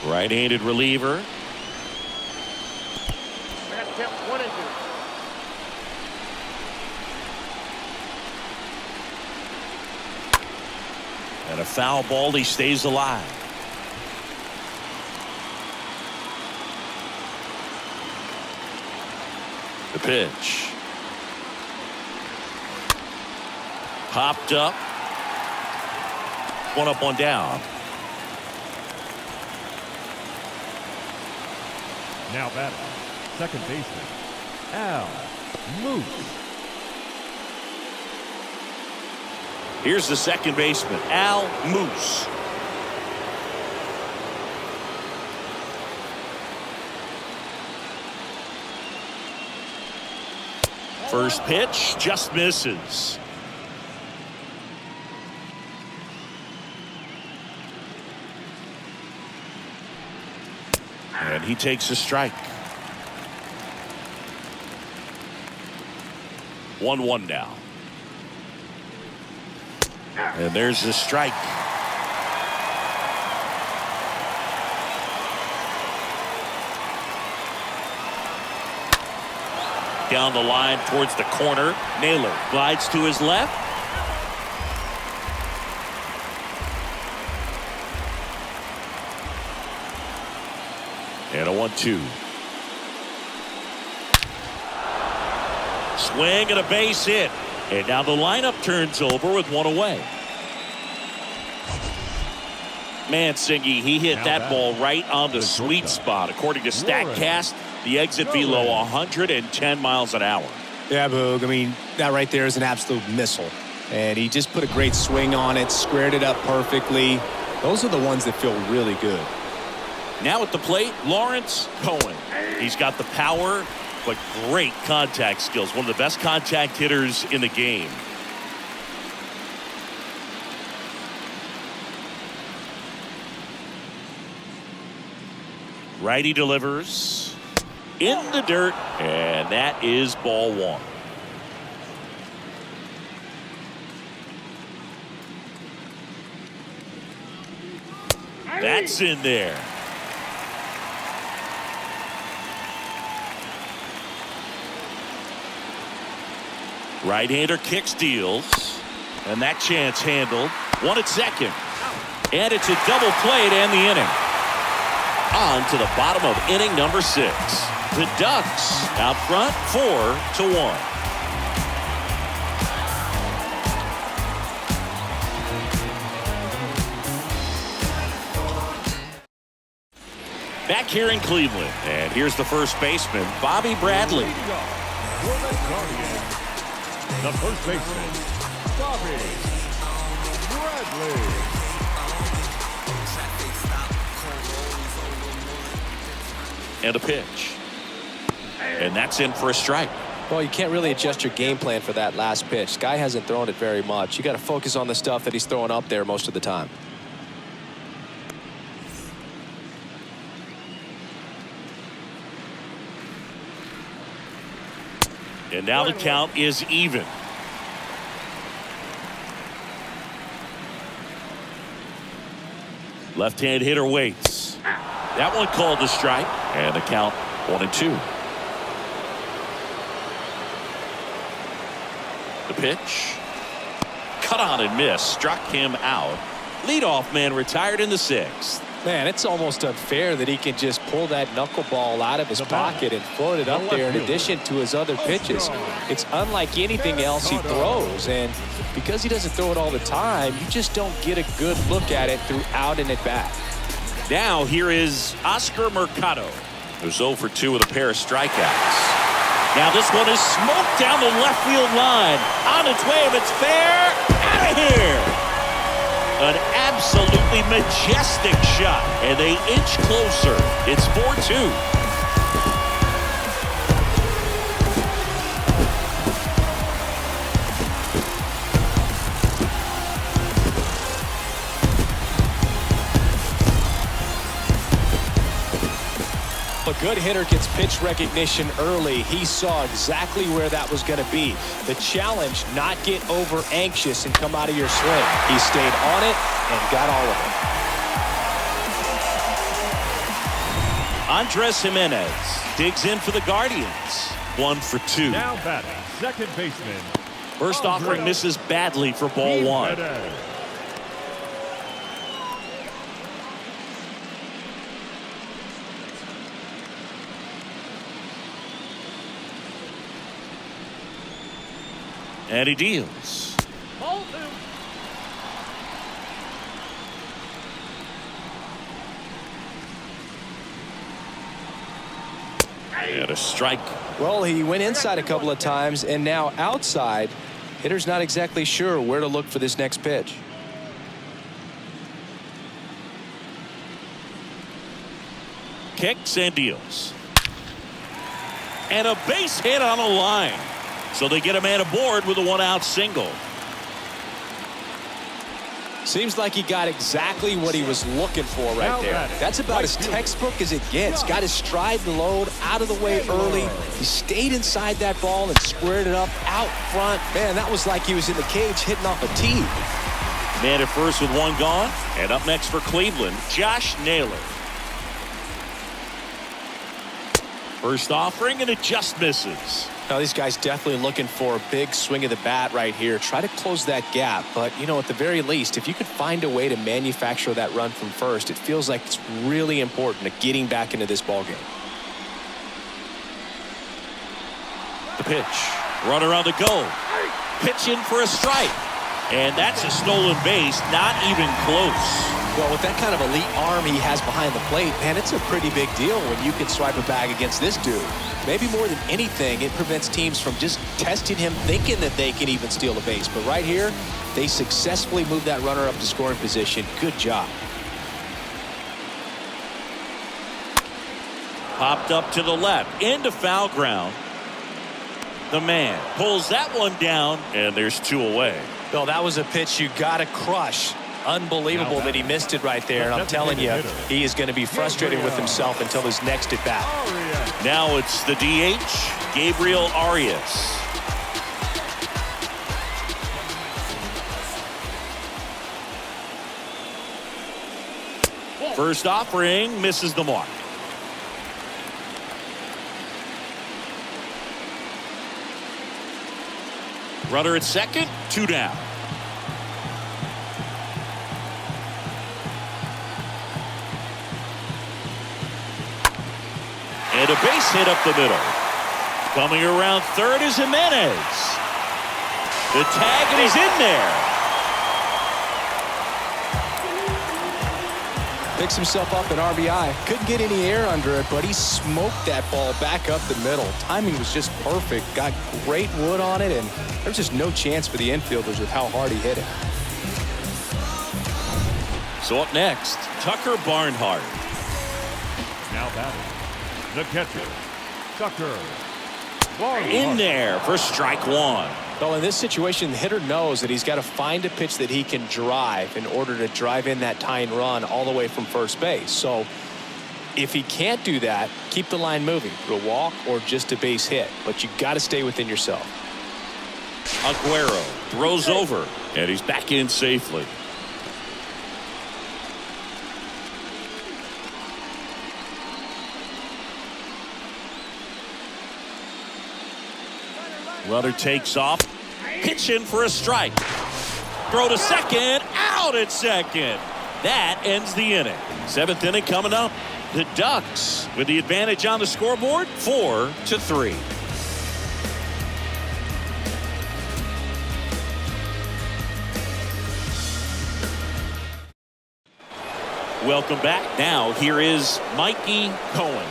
Right-handed reliever. That's count 1 and 2. And a foul ball, he stays alive. The pitch. Popped up. 1 up, 1 down. Now batting, second baseman, Al Moose. Here's the second baseman, Al Moose. First pitch just misses. And he takes a strike. 1-1 now. And there's the strike. Down the line towards the corner. Naylor glides to his left. And a 1-2. Swing and a base hit. And now the lineup turns over with 1 away. Man, Singy, he hit that ball right on the sweet spot. According to StatCast, The exit velo 110 miles an hour. Yeah, Boog. I mean, that right there is an absolute missile. And he just put a great swing on it, squared it up perfectly. Those are the ones that feel really good. Now at the plate, Lawrence Cohen. He's got the power, but great contact skills. One of the best contact hitters in the game. Righty delivers in the dirt, and that is ball one. That's in there. Right-hander kicks, deals, and that chance handled. One at second, and it's a double play to end the inning. On to the bottom of inning number 6. The Ducks out front 4-1. Back here in Cleveland, and here's the first baseman, Bobby Bradley. For the Guardians, the first baseman, Bobby Bradley. And a pitch. And that's in for a strike. Well, you can't really adjust your game plan for that last pitch. Guy hasn't thrown it very much. You got to focus on the stuff that he's throwing up there most of the time. And now the count is even. Left-hand hitter waits. That one called a strike, and the count 1-2. The pitch. Cut on and miss. Struck him out. Leadoff man retired in the 6th. Man, it's almost unfair that he can just pull that knuckleball out of his pocket and float it up there in addition to his other pitches. It's unlike anything else he throws, and because he doesn't throw it all the time, you just don't get a good look at it throughout an at-bat. Now here is Oscar Mercado, who's 0 for 2 with a pair of strikeouts. Now this one is smoked down the left field line. On its way, if it's fair, out of here. An absolutely majestic shot, and they inch closer. It's 4-2. A good hitter gets pitch recognition early. He saw exactly where that was going to be. The challenge, not get over anxious and come out of your swing. He stayed on it and got all of it. Andres Jimenez digs in for the Guardians. 1 for 2. Now batting, second baseman. First offering misses badly for ball 1. Jimenez. And he deals. And a strike. Well, he went inside a couple of times, and now outside. Hitter's not exactly sure where to look for this next pitch. Kicks and deals. And a base hit on a line. So they get a man aboard with a 1-out single. Seems like he got exactly what he was looking for right there. That's about as textbook as it gets. Got his stride and load out of the way early. He stayed inside that ball and squared it up out front. Man, that was like he was in the cage hitting off a tee. Man at first with 1 gone. And up next for Cleveland, Josh Naylor. First offering, and it just misses. Now, these guys definitely looking for a big swing of the bat right here. Try to close that gap. But, you know, at the very least, if you could find a way to manufacture that run from first, it feels like it's really important to getting back into this ballgame. The pitch. Runner on the go. Pitch in for a strike. And that's a stolen base. Not even close. Well, with that kind of elite arm he has behind the plate, man, it's a pretty big deal when you can swipe a bag against this dude. Maybe more than anything, it prevents teams from just testing him, thinking that they can even steal a base. But right here, they successfully moved that runner up to scoring position. Good job. Popped up to the left, into foul ground. The man pulls that one down, and there's 2 away. Bill, that was a pitch you got to crush. Unbelievable that he missed it right there. And I'm telling you, he is going to be frustrated with himself until his next at bat. Now it's the DH, Gabriel Arias. First offering misses the mark. Runner at second, 2 down. And a base hit up the middle. Coming around third is Jimenez. The tag, and he's in there. Picks himself up an RBI. Couldn't get any air under it, but he smoked that ball back up the middle. Timing was just perfect. Got great wood on it, and there's just no chance for the infielders with how hard he hit it. So up next, Tucker Barnhart. Now batting, the catcher, Tucker. In there for strike 1. Well, in this situation, the hitter knows that he's got to find a pitch that he can drive in order to drive in that tying run all the way from first base. So if he can't do that, keep the line moving through a walk or just a base hit. But you got to stay within yourself. Aguero throws over, and he's back in safely. Runner takes off, pitching for a strike. Throw to second, out at second. That ends the inning. 7th inning coming up. The Ducks with the advantage on the scoreboard, 4-3. Welcome back. Now here is Mikey Cohen.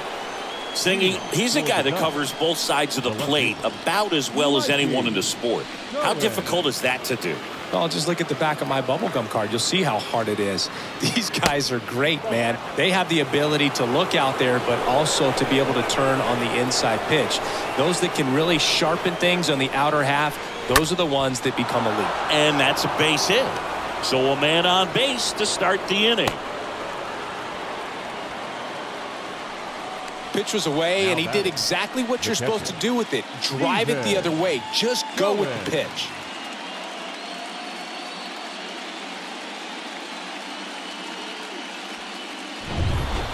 Singing, he's a guy that covers both sides of the plate about as well as anyone in the sport. How difficult is that to do? Well, just look at the back of my bubblegum card. You'll see how hard it is. These guys are great, man. They have the ability to look out there, but also to be able to turn on the inside pitch. Those that can really sharpen things on the outer half, those are the ones that become elite. And that's a base hit. So a man on base to start the inning. Pitch was away, and he did exactly what you're supposed to do with it. Drive it the other way. Just go with the pitch.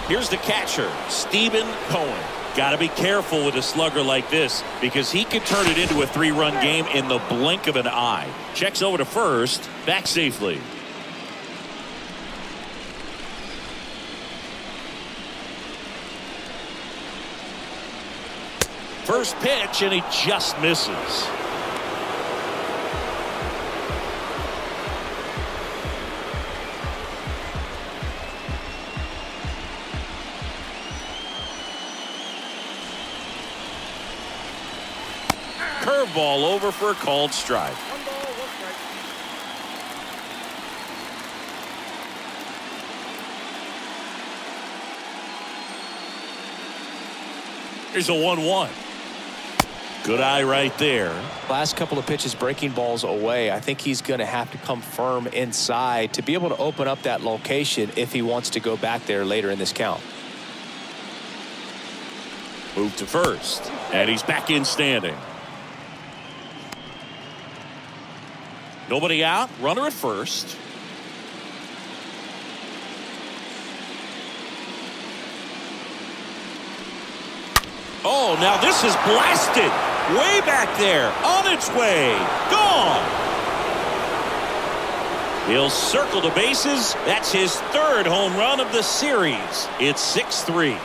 Here's the catcher, Stephen Cohen. Got to be careful with a slugger like this because he could turn it into a 3-run game in the blink of an eye. Checks over to first, back safely. First pitch, and he just misses. Curveball over for a called strike. 1 ball, 1 strike. Here's a 1-1. Good eye right there. Last couple of pitches breaking balls away. I think he's going to have to come firm inside to be able to open up that location if he wants to go back there later in this count. Move to first, and he's back in standing. Nobody out, runner at first. Oh, now this is blasted. Way back there, on its way, gone. He'll circle the bases. That's his 3rd home run of the series. It's 6-3.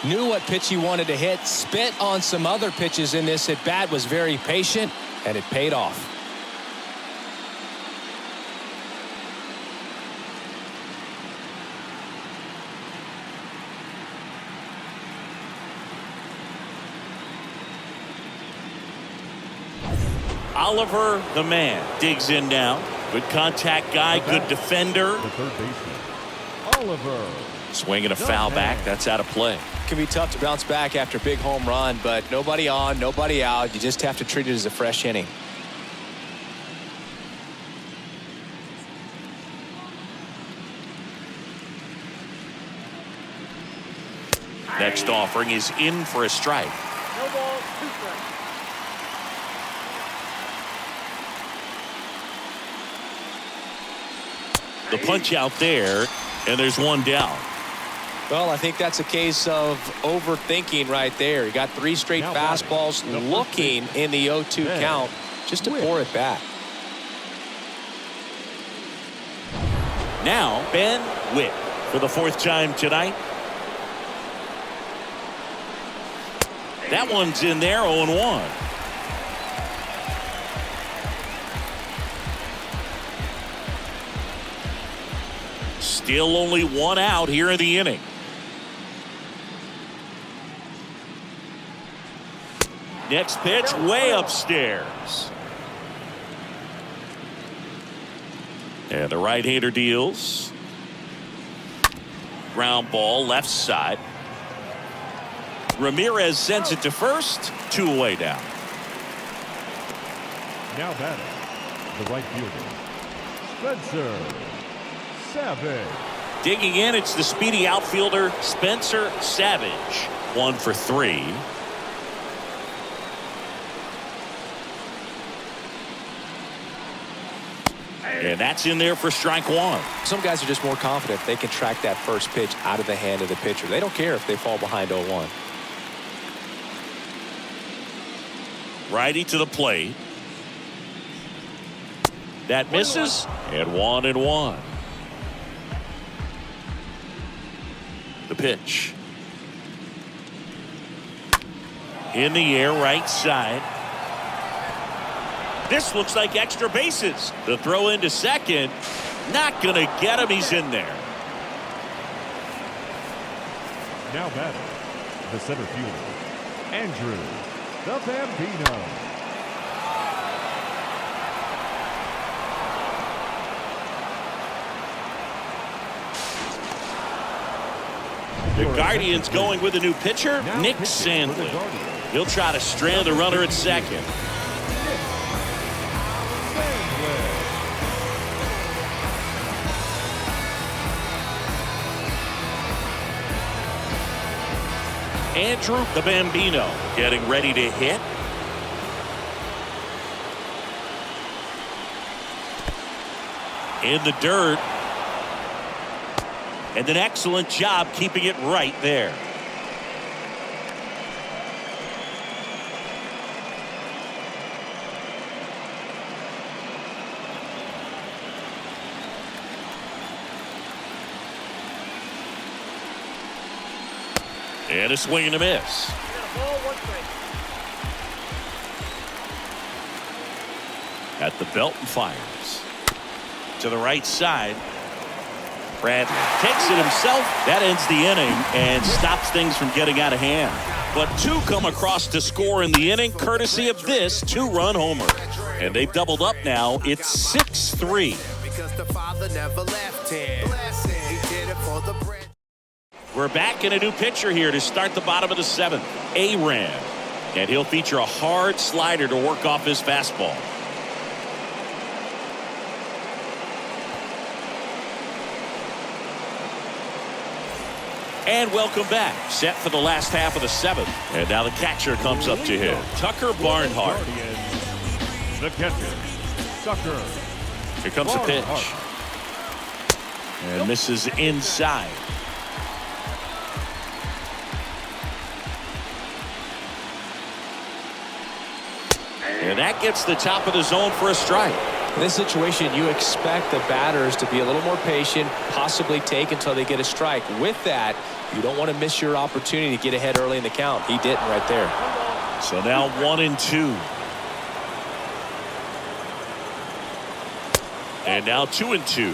Knew what pitch he wanted to hit, spit on some other pitches in this at bat, was very patient, and it paid off. Oliver, the man, digs in now. Good contact guy, good defender. The third baseman, Oliver. Swinging a foul back. That's out of play. Can be tough to bounce back after a big home run, but nobody on, nobody out. You just have to treat it as a fresh inning. Next offering is in for a strike. No ball, 2 strikes. The punch out there, and there's one down. Well, I think that's a case of overthinking right there. He got 3 straight Now fastballs batting, looking in the 0-2 Ben count just to pour it back. Now, Ben Witt for the 4th time tonight. That one's in there, 0-1. Still only 1 out here in the inning. Next pitch way upstairs. And the right-hander deals. Ground ball left side. Ramirez sends it to first. 2 away down. Now batting, the right fielder, Spencer Savage. Digging in, it's the speedy outfielder Spencer Savage. 1 for 3. And that's in there for strike 1. Some guys are just more confident they can track that first pitch out of the hand of the pitcher. They don't care if they fall behind 0-1. Righty to the plate. That misses. And 1-1. The pitch. In the air, right side. This looks like extra bases. The throw into second. Not going to get him. He's in there. Now batting, the center fielder, Andrew the Bambino. The Guardians going with a new pitcher, Nick Sandlin. He'll try to strand the runner at second. Andrew the Bambino getting ready to hit. In the dirt. And an excellent job keeping it right there. And a swing and a miss. Ball, 1 strike. At the belt and fires. To the right side. Bradley takes it himself. That ends the inning and stops things from getting out of hand. But 2 come across to score in the inning, courtesy of this 2-run homer. And they've doubled up now. It's 6-3. Because the father never left him. He did it for the bread. We're back in a new pitcher here to start the bottom of the 7th. Aram. And he'll feature a hard slider to work off his fastball. And welcome back. Set for the last half of the 7th. And now the catcher comes up to hit. Tucker Barnhart. Guardians, the catcher, Tucker. Here comes the pitch. And misses inside. And that gets the top of the zone for a strike. In this situation, you expect the batters to be a little more patient, possibly take until they get a strike. With that, you don't want to miss your opportunity to get ahead early in the count. He didn't right there. So now 1-2. And now 2-2.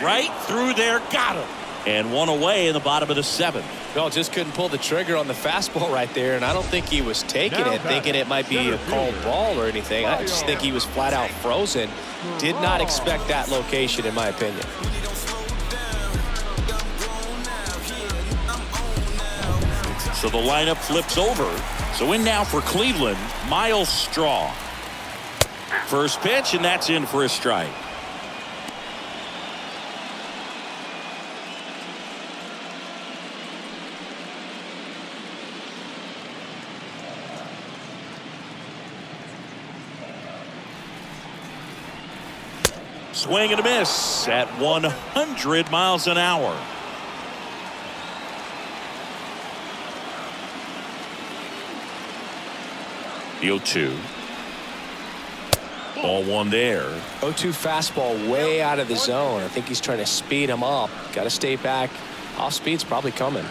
Right through there, got him. And one away in the bottom of the 7th. Well, just couldn't pull the trigger on the fastball right there, and I don't think he was taking it, thinking it might be a called ball or anything. I just think he was flat out frozen. Did not expect that location, in my opinion. So the lineup flips over. So in now for Cleveland, Miles Straw. First pitch, and that's in for a strike. Swing and a miss at 100 miles an hour. The 0-2. Ball one there. 0-2 fastball way out of the zone. I think he's trying to speed him up. Got to stay back. Off speed's probably coming.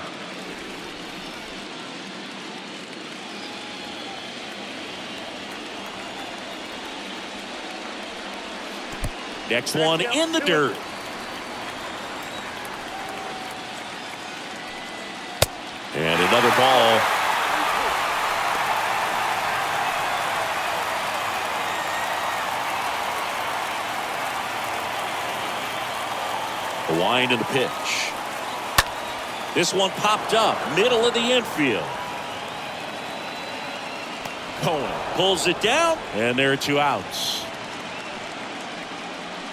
Next one in the dirt. And another ball. The wind and the pitch. This one popped up, middle of the infield. Cohen pulls it down, and there are 2 outs.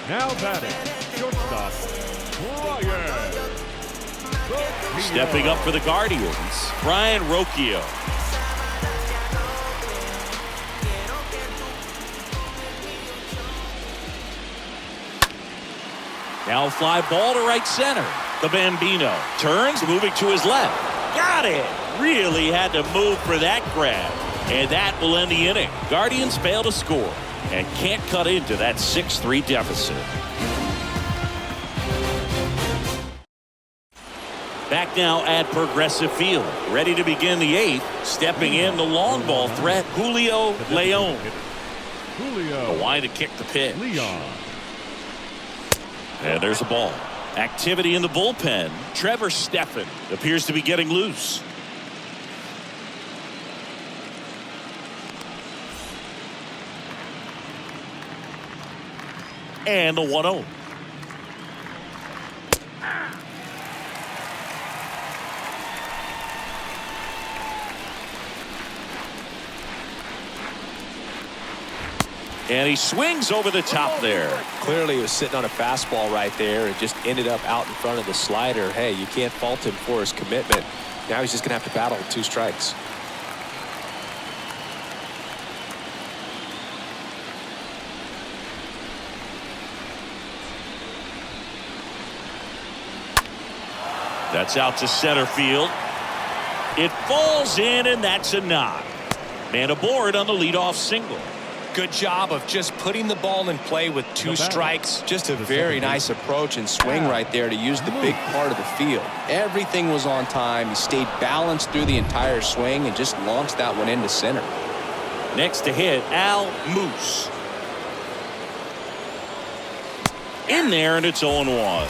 Now batting, shortstop, Brian. Stepping up for the Guardians, Brian Rocchio. Now fly ball to right center. The Bambino turns, moving to his left. Got it. Really had to move for that grab. And that will end the inning. Guardians fail to score and can't cut into that 6-3 deficit. Back now at Progressive Field. Ready to begin the 8th. Stepping in the long ball threat, Julio Leon. A wind to kick the pitch. And there's a ball. Activity in the bullpen. Trevor Stephan appears to be getting loose. And the 1-0. And he swings over the top there. Clearly he was sitting on a fastball right there and just ended up out in front of the slider. Hey, you can't fault him for his commitment. Now he's just going to have to battle with 2 strikes. That's out to center field. It falls in, and that's a knock. Man aboard on the leadoff single. Good job of just putting the ball in play with 2 strikes. Just a very nice approach and swing right there to use the big part of the field. Everything was on time. He stayed balanced through the entire swing and just launched that one into center. Next to hit, Al Moose. In there, and it's 0-1.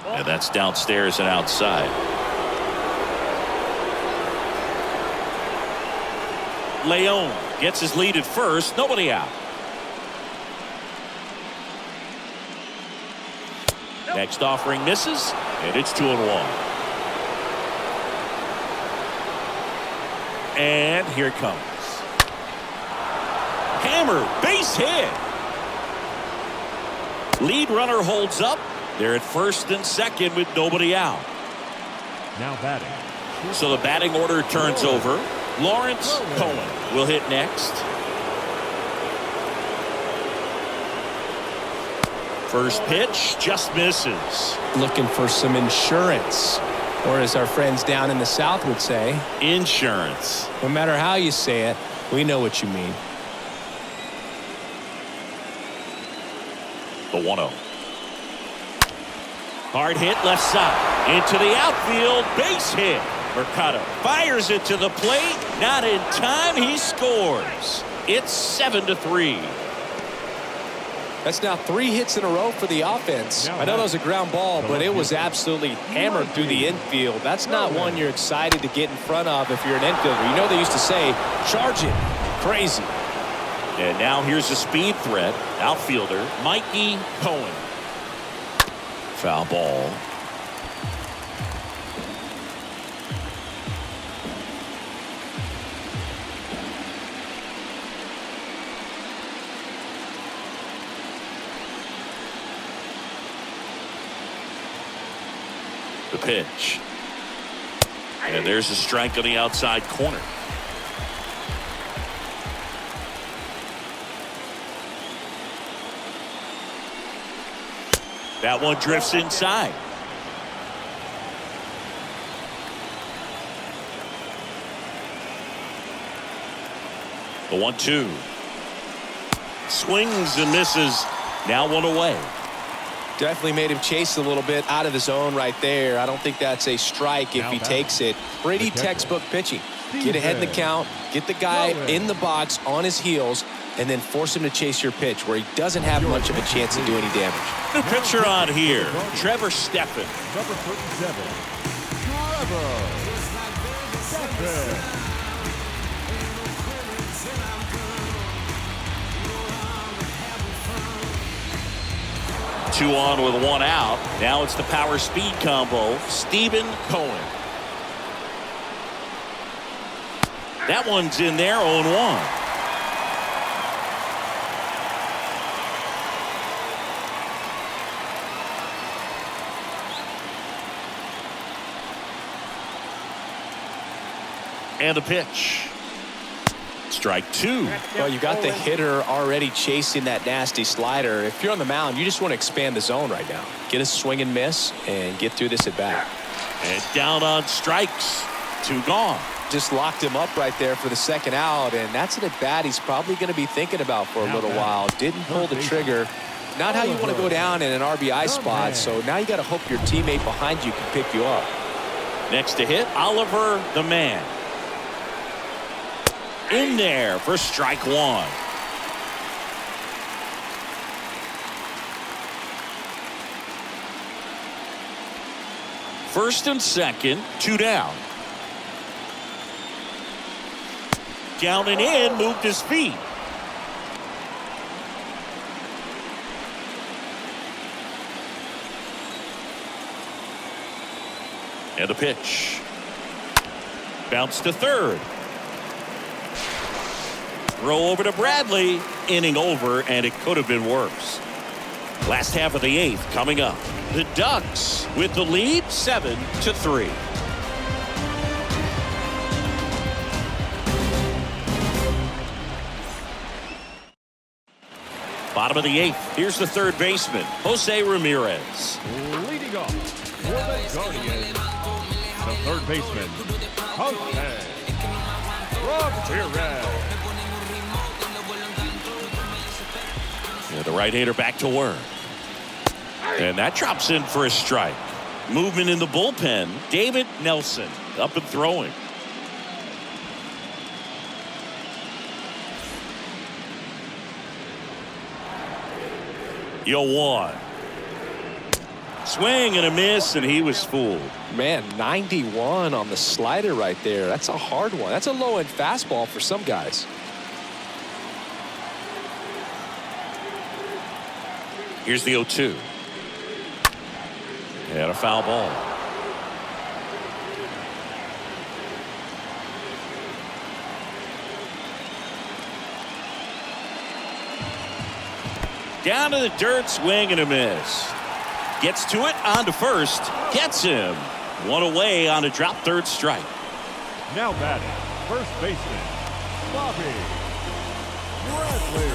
And that's downstairs and outside. Leon gets his lead at first. Nobody out. Next offering misses, and it's 2-1. And here it comes. Hammer, base hit. Lead runner holds up. They're at first and second with nobody out. Now batting, So the batting order turns over. Lawrence Cohen will hit next. First pitch just misses. Looking for some insurance, or as our friends down in the South would say, Insurance. no matter how you say it, we know what you mean. The 1-0. Hard hit left side. Into the outfield. Base hit. Mercado fires it to the plate. Not in time. He scores. It's 7-3. That's now 3 hits in a row for the offense. I know that was a ground ball, but it was absolutely hammered through the infield. That's not one you're excited to get in front of if you're an infielder. You know they used to say, charge it. Crazy. And now here's a speed threat. Outfielder Mikey Cohen. Foul ball. The pitch. And there's a strike on the outside corner. That one drifts inside. The 1-2. Swings and misses. Now one away. Definitely made him chase a little bit out of the zone right there. I don't think that's a strike if he takes it. Pretty textbook pitching. Get ahead in the count, get the guy in the box on his heels, and then force him to chase your pitch where he doesn't have much of a chance to do any damage. The pitcher on here, Trevor Steffen. Number 37, Trevor Steffen. 2 on with 1 out. Now it's the power speed combo. Stephen Cohen. That one's in there, 0-1. And a pitch. Strike 2. Well, you got the hitter already chasing that nasty slider. If you're on the mound, you just want to expand the zone right now. Get a swing and miss and get through this at bat. And down on strikes. 2 gone. Just locked him up right there for the second out, and that's an at bat he's probably going to be thinking about for a little while. Didn't pull the trigger. Not how you want to go down in an RBI spot, so now you got to hope your teammate behind you can pick you up. Next to hit, Oliver the Man. In there for strike 1. First and second, 2 down. Down and in, moved his feet. And a pitch. Bounce to third. Throw over to Bradley. Inning over, and it could have been worse. Last half of the 8th coming up. The Ducks with the lead, 7-3. Bottom of the 8th. Here's the third baseman, Jose Ramirez. Leading off for the Guardians, the third baseman, Jose Ramirez. Yeah, the right-hander back to work. And that drops in for a strike. Movement in the bullpen. David Nelson up and throwing. Yo, 1. Swing and a miss, and he was fooled. Man, 91 on the slider right there. That's a hard one. That's a low-end fastball for some guys. Here's the 0-2. And a foul ball. Down to the dirt, swing and a miss. Gets to it, on to first, gets him. One away on a drop third strike. Now batting, first baseman, Bobby Bradley.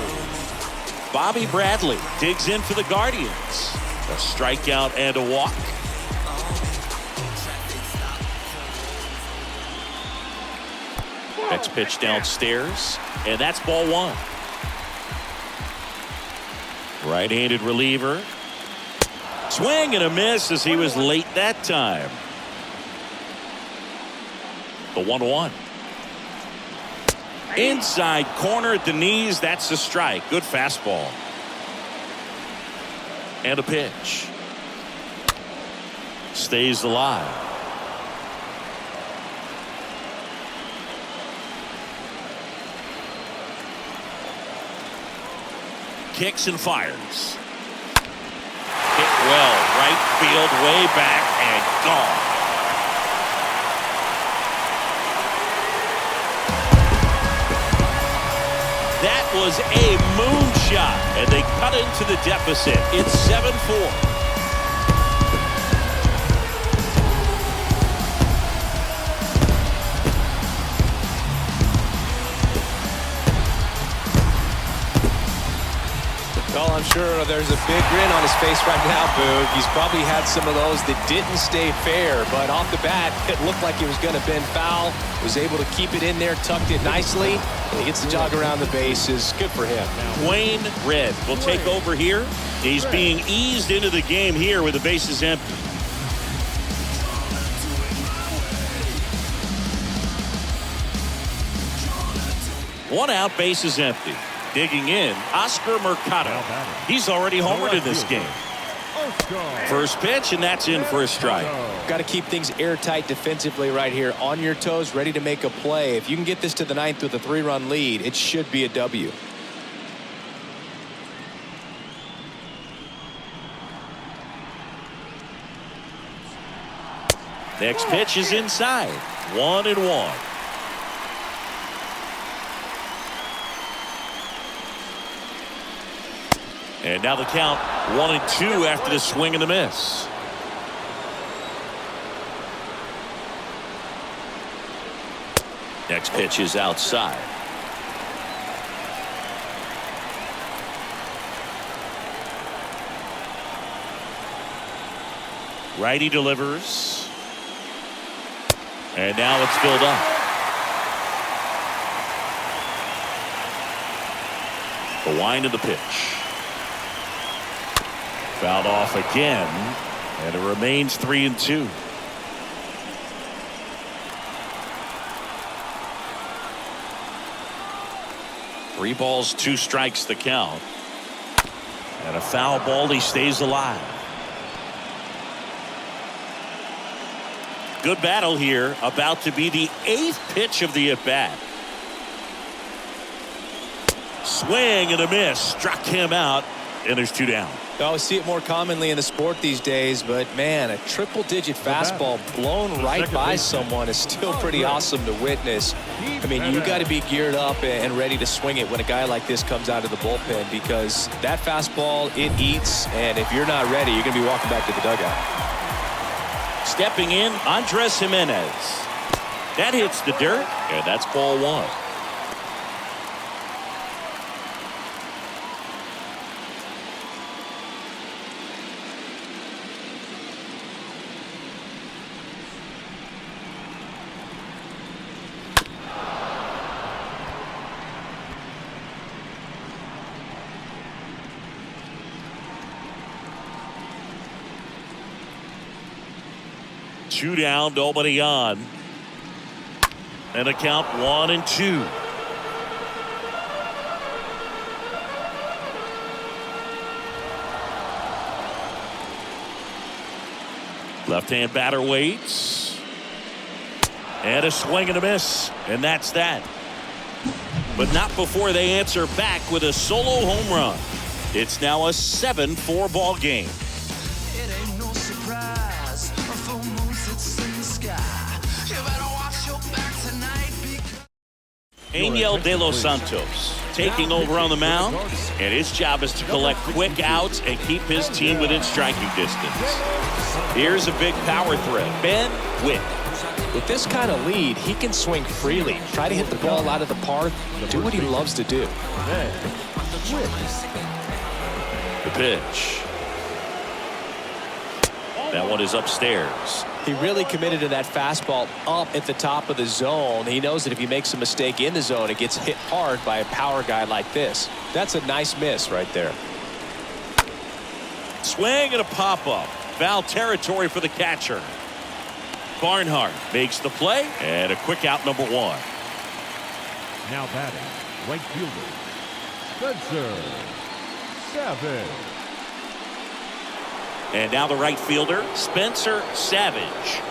Bobby Bradley digs in for the Guardians. A strikeout and a walk. Next pitch downstairs, and that's ball one. Right-handed reliever. Swing and a miss as he was late that time. The 1-1. Inside corner at the knees. That's a strike. Good fastball. And a pitch. Stays alive. Kicks and fires. Hit well. Right field, way back, and gone. That was a moonshot, and they cut into the deficit. It's 7-4. Well, I'm sure there's a big grin on his face right now, Boog. He's probably had some of those that didn't stay fair, but off the bat, it looked like it was going to bend foul. Was able to keep it in there, tucked it nicely, and he gets the jog around the bases. Good for him. Wayne Red will take over here. He's being eased into the game here with the bases empty. One out, bases empty. Digging in, Oscar Mercado. He's already homered in this game. First pitch, and that's in for a strike. Got to keep things airtight defensively right here. On your toes, ready to make a play. If you can get this to the ninth with a 3-run lead, it should be a W. Next pitch is inside. 1-1. And now the count 1-2 after the swing and the miss. Next pitch is outside. Righty delivers. And now it's filled up. The wind of the pitch. Fouled off again, and it remains 3-2. Three balls, 2 strikes the count. And a foul ball, he stays alive. Good battle here, about to be the 8th pitch of the at-bat. Swing and a miss, struck him out, and there's 2 down. I always see it more commonly in the sport these days, but man, a triple-digit fastball blown right by someone is still pretty awesome to witness. I mean, you got to be geared up and ready to swing it when a guy like this comes out of the bullpen, because that fastball, it eats, and if you're not ready, you're going to be walking back to the dugout. Stepping in, Andres Jimenez. That hits the dirt, and that's ball 1. Two down, nobody on. And a count 1-2. Left-hand batter waits. And a swing and a miss. And that's that. But not before they answer back with a solo home run. It's now a 7-4 ball game. It ain't no surprise. A full moon sits in the sky. You better watch your back tonight because Angel De Los Santos taking over on the mound, and his job is to collect quick outs and keep his team within striking distance. Here's a big power threat. Ben Witt. With this kind of lead, he can swing freely, try to hit the ball out of the park, do what he loves to do. The pitch. That one is upstairs. He really committed to that fastball up at the top of the zone. He knows that if he makes a mistake in the zone, it gets hit hard by a power guy like this. That's a nice miss right there. Swing and a pop-up. Foul territory for the catcher. Barnhart makes the play, and a quick out, number 1. Now batting, right fielder, Spencer Savage. And now the right fielder, Spencer Savage.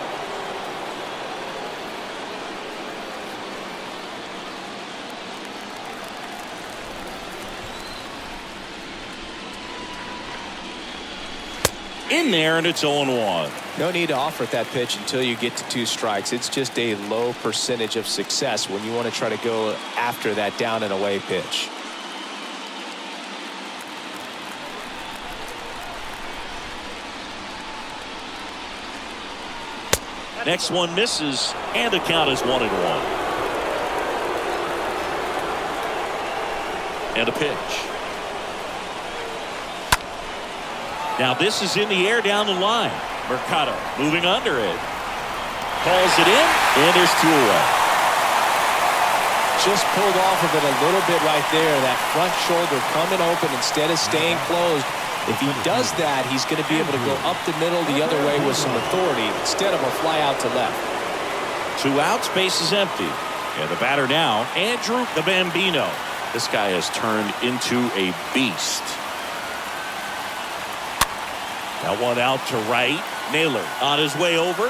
In there, and it's 0-1. No need to offer at that pitch until you get to 2 strikes. It's just a low percentage of success when you want to try to go after that down and away pitch. Next one misses, and the count is 1-1. And a pitch. Now this is in the air down the line. Mercado moving under it. Calls it in, and there's 2 away. Just pulled off of it a little bit right there. That front shoulder coming open instead of staying closed. If he does that, he's going to be able to go up the middle the other way with some authority instead of a fly out to left. 2 outs, base is empty. And the batter now, Andrew the Bambino. This guy has turned into a beast. That one out to right. Naylor on his way over.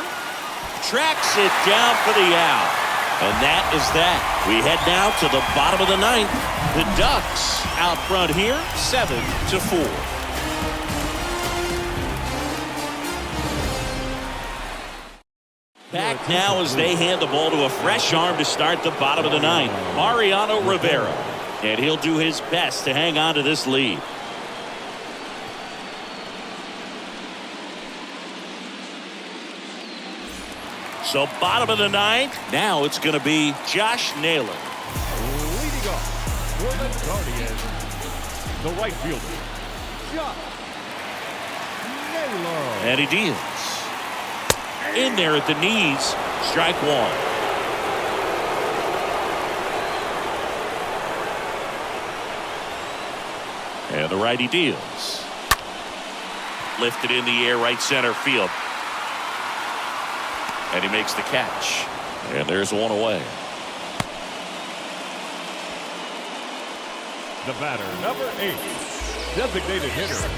Tracks it down for the out. And that is that. We head now to the bottom of the 9th. The Ducks out front here, 7-4. Back now as they hand the ball to a fresh arm to start the bottom of the 9th. Mariano Rivera. And he'll do his best to hang on to this lead. So bottom of the 9th. Now it's going to be Josh Naylor. Leading off for the Guardians, the right fielder, Josh Naylor. And he deals. In there at the knees. Strike 1. And the righty deals. Lifted in the air, right center field. And he makes the catch. And there's 1 away. The batter, number 8, designated hitter,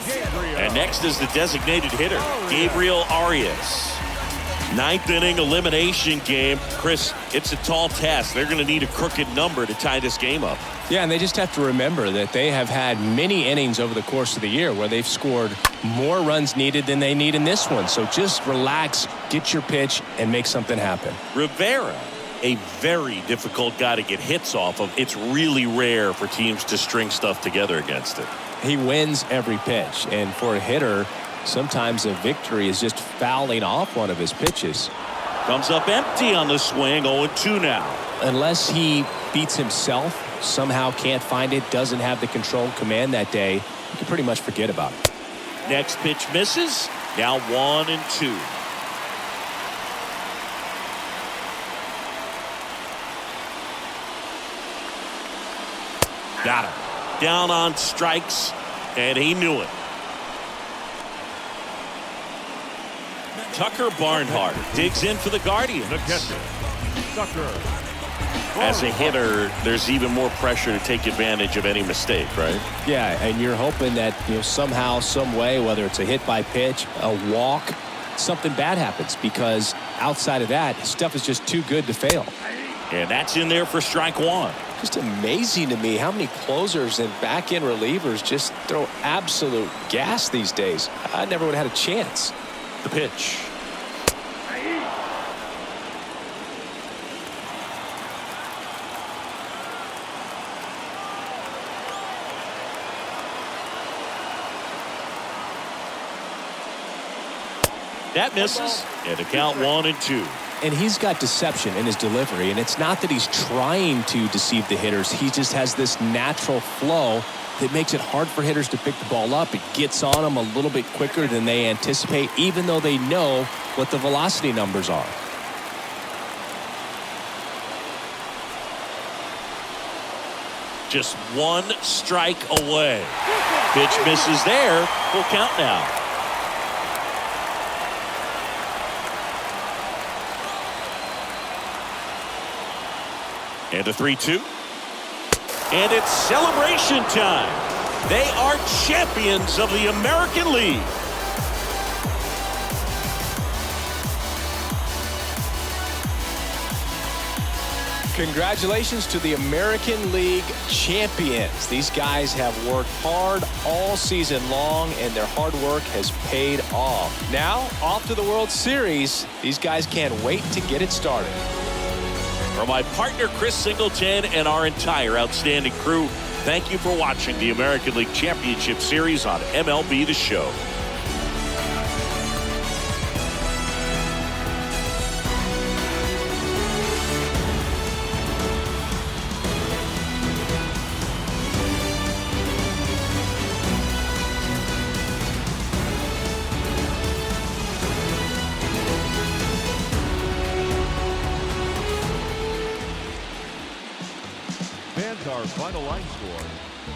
Gabriel. And next is the designated hitter, Gabriel Arias. 9th inning elimination game. Chris, it's a tall task. They're going to need a crooked number to tie this game up. Yeah, and they just have to remember that they have had many innings over the course of the year where they've scored more runs needed than they need in this one. So just relax, get your pitch, and make something happen. Rivera, a very difficult guy to get hits off of. It's really rare for teams to string stuff together against it. He wins every pitch, and for a hitter, sometimes a victory is just fouling off one of his pitches. Comes up empty on the swing, 0-2 now. Unless he beats himself, somehow can't find it, doesn't have the controlled command that day, you can pretty much forget about it. Next pitch misses. Now 1-2. Got him. Down on strikes, and he knew it. Tucker Barnhart digs in for the Guardians. The catcher, Tucker. As a hitter, there's even more pressure to take advantage of any mistake, right? Yeah, and you're hoping that, somehow, some way, whether it's a hit by pitch, a walk, something bad happens, because outside of that, stuff is just too good to fail. And that's in there for strike 1. Just amazing to me how many closers and back-end relievers just throw absolute gas these days. I never would have had a chance. The pitch. That misses. And the count 1-2. And he's got deception in his delivery, and it's not that he's trying to deceive the hitters. He just has this natural flow that makes it hard for hitters to pick the ball up. It gets on them a little bit quicker than they anticipate, even though they know what the velocity numbers are. Just one strike away. Pitch misses there. Full count now. And a 3-2. And it's celebration time. They are champions of the American League. Congratulations to the American League champions. These guys have worked hard all season long, and their hard work has paid off. Now, off to the World Series. These guys can't wait to get it started. For my partner, Chris Singleton, and our entire outstanding crew, thank you for watching the American League Championship Series on MLB The Show. Fans, our final line score.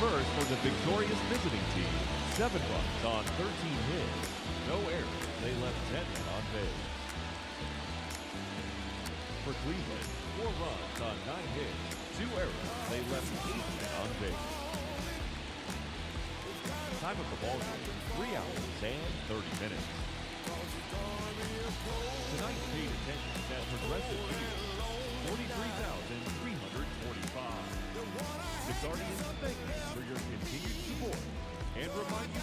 First for the victorious visiting team, 7 runs on 13 hits. No errors. They left 10 men on base. For Cleveland, 4 runs on 9 hits. 2 errors. They left 8 men on base. Time of the ball game, 3 hours and 30 minutes. Tonight's paid attendance at Progressive Field, 43,345. The Guardians thank you for your continued support and remind you